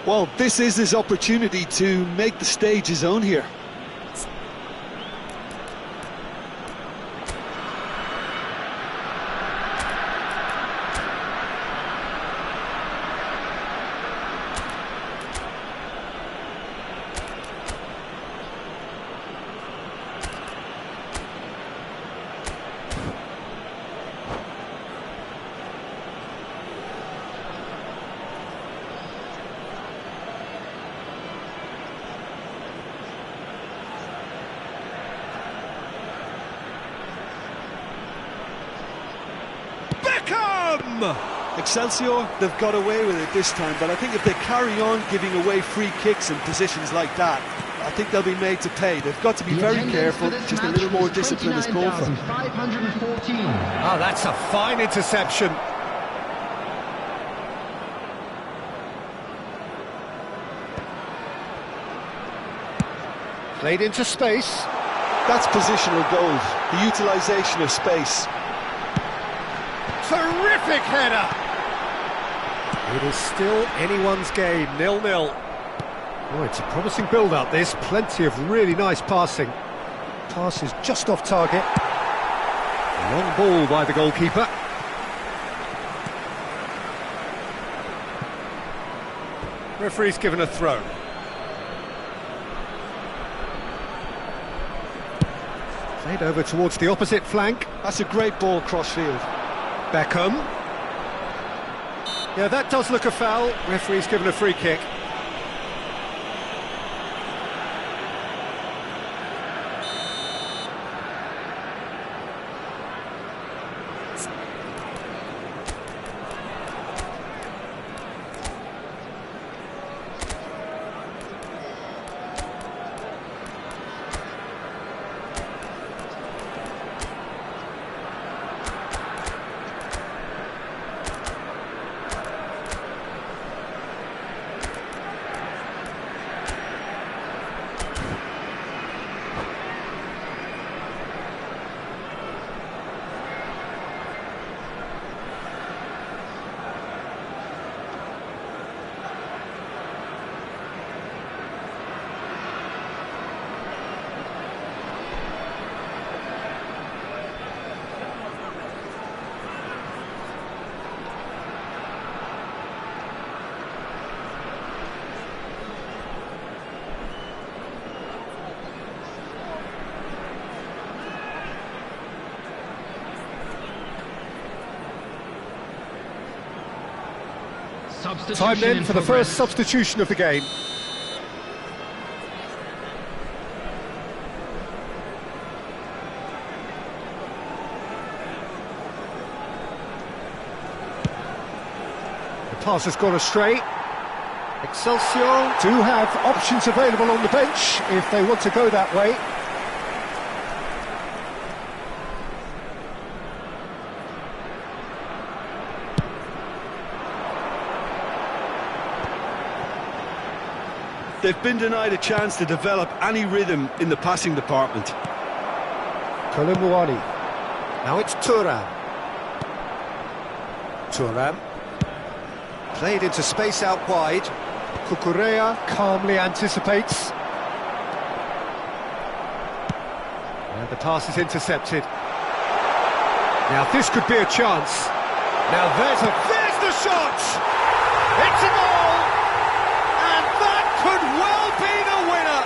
Well, this is his opportunity to make the stage his own here. Excelsior, they've got away with it this time, but I think if they carry on giving away free kicks in positions like that, I think they'll be made to pay. They've got to be very careful, just a little more discipline is called for. 514. Oh, that's a fine interception. Played into space. That's positional gold, the utilisation of space. Terrific header! It is still anyone's game, 0-0. Oh, it's a promising build-up, this. Plenty of really nice passing. Pass is just off target. Long ball by the goalkeeper. Referee's given a throw. Played over towards the opposite flank. That's a great ball cross-field. Beckham. Yeah, that does look a foul. Referee's given a free kick. Time then for the first substitution of the game. The pass has gone astray. Excelsior do have options available on the bench if they want to go that way. They've been denied a chance to develop any rhythm in the passing department. Kolumuani. Now it's Thuram. Thuram. Played into space out wide. Cucurella calmly anticipates. And the pass is intercepted. Now this could be a chance. Now there's the shot! It's a goal! And that could well be the winner!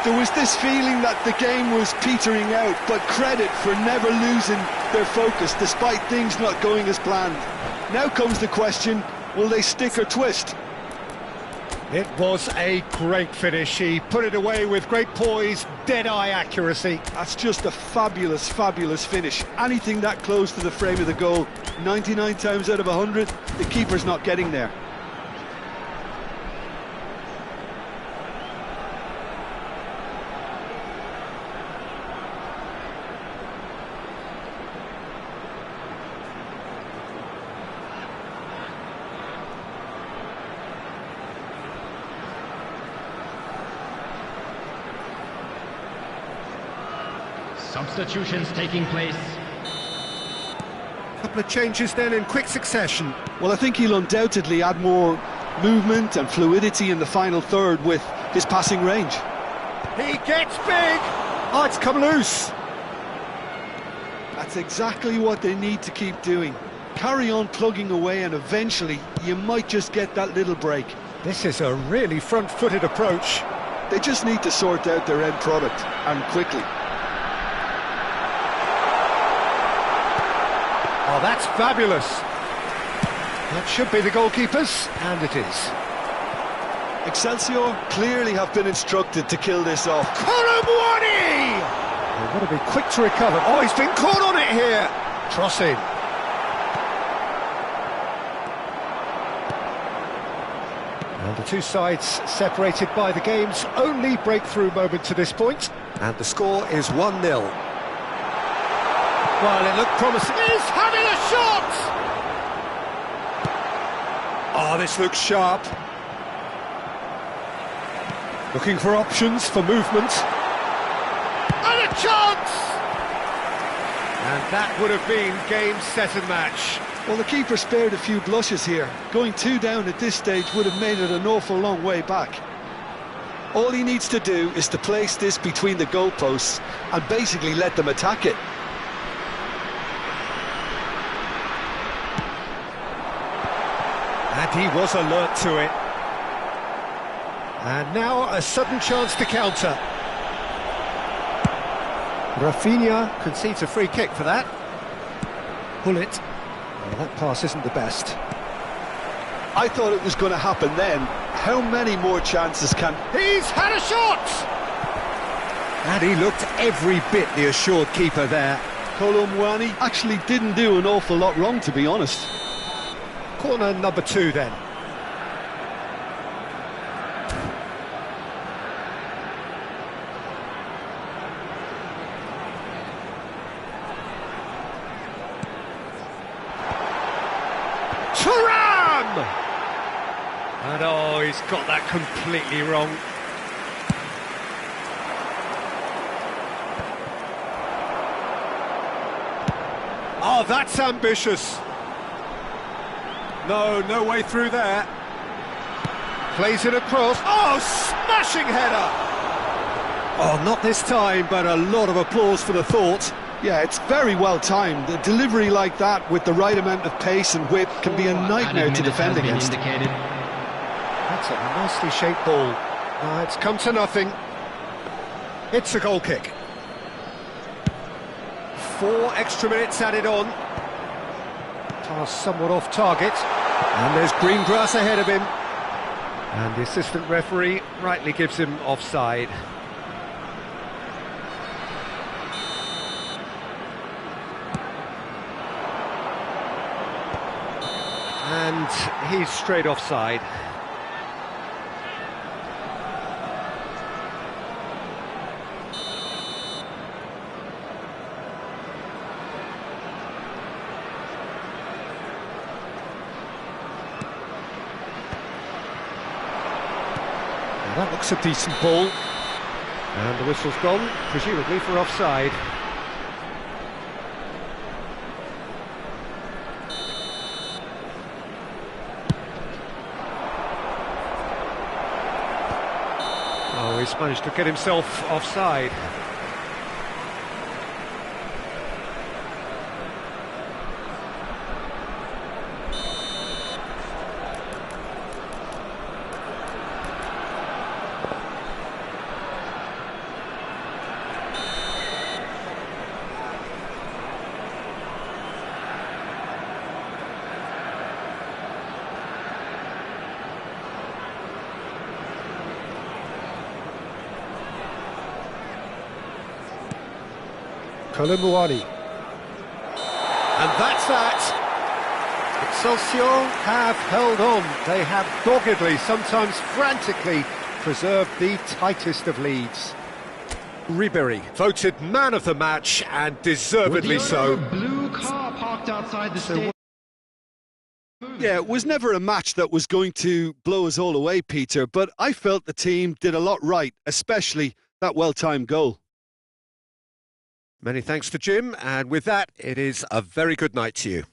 There was this feeling that the game was petering out, but credit for never losing their focus despite things not going as planned. Now comes the question, will they stick or twist? It was a great finish. He put it away with great poise, dead-eye accuracy. That's just a fabulous, fabulous finish. Anything that close to the frame of the goal, 99 times out of 100, the keeper's not getting there. Substitutions taking place. A couple of changes then in quick succession. Well, I think he'll undoubtedly add more movement and fluidity in the final third with his passing range. He gets big! Oh, it's come loose. That's exactly what they need to keep doing. Carry on plugging away and eventually you might just get that little break. This is a really front-footed approach. They just need to sort out their end product, and quickly. Oh, that's fabulous. That should be the goalkeepers, and it is. Excelsior clearly have been instructed to kill this off. Kolumuani! They've got to be quick to recover. Oh, he's been caught on it here. Cross in. And the two sides separated by the game's only breakthrough moment to this point. And the score is 1-0. Well, it looked promising. He's having a shot! Oh, this looks sharp. Looking for options for movement. And a chance! And that would have been game, set and match. Well, the keeper spared a few blushes here. Going 2 down at this stage would have made it an awful long way back. All he needs to do is to place this between the goalposts and basically let them attack it. And he was alert to it. And now a sudden chance to counter. Rafinha concedes a free kick for that. Pull it. Well, that pass isn't the best. I thought it was going to happen then. How many more chances can... He's had a shot! And he looked every bit the assured keeper there. Kolumuani actually didn't do an awful lot wrong, to be honest. Corner number 2 then. Thuram! And oh, he's got that completely wrong. Oh, that's ambitious. No way through there. Plays it across. Oh, smashing header! Oh, not this time, but a lot of applause for the thought. Yeah, it's very well timed. A delivery like that with the right amount of pace and whip can be a nightmare to defend against. That's a nicely shaped ball. It's come to nothing. It's a goal kick. 4 extra minutes added on. Pass somewhat off target. And there's green grass ahead of him. And the assistant referee rightly gives him offside. And he's straight offside. That looks a decent ball. And the whistle's gone, presumably for offside. Oh, he's managed to get himself offside. Colomboani. And that's that. Excelsior have held on. They have doggedly, sometimes frantically, preserved the tightest of leads. Ribery voted man of the match, and deservedly so. Blue car parked outside the stadium. Yeah, it was never a match that was going to blow us all away, Peter, but I felt the team did a lot right, especially that well-timed goal. Many thanks to Jim, and with that, it is a very good night to you.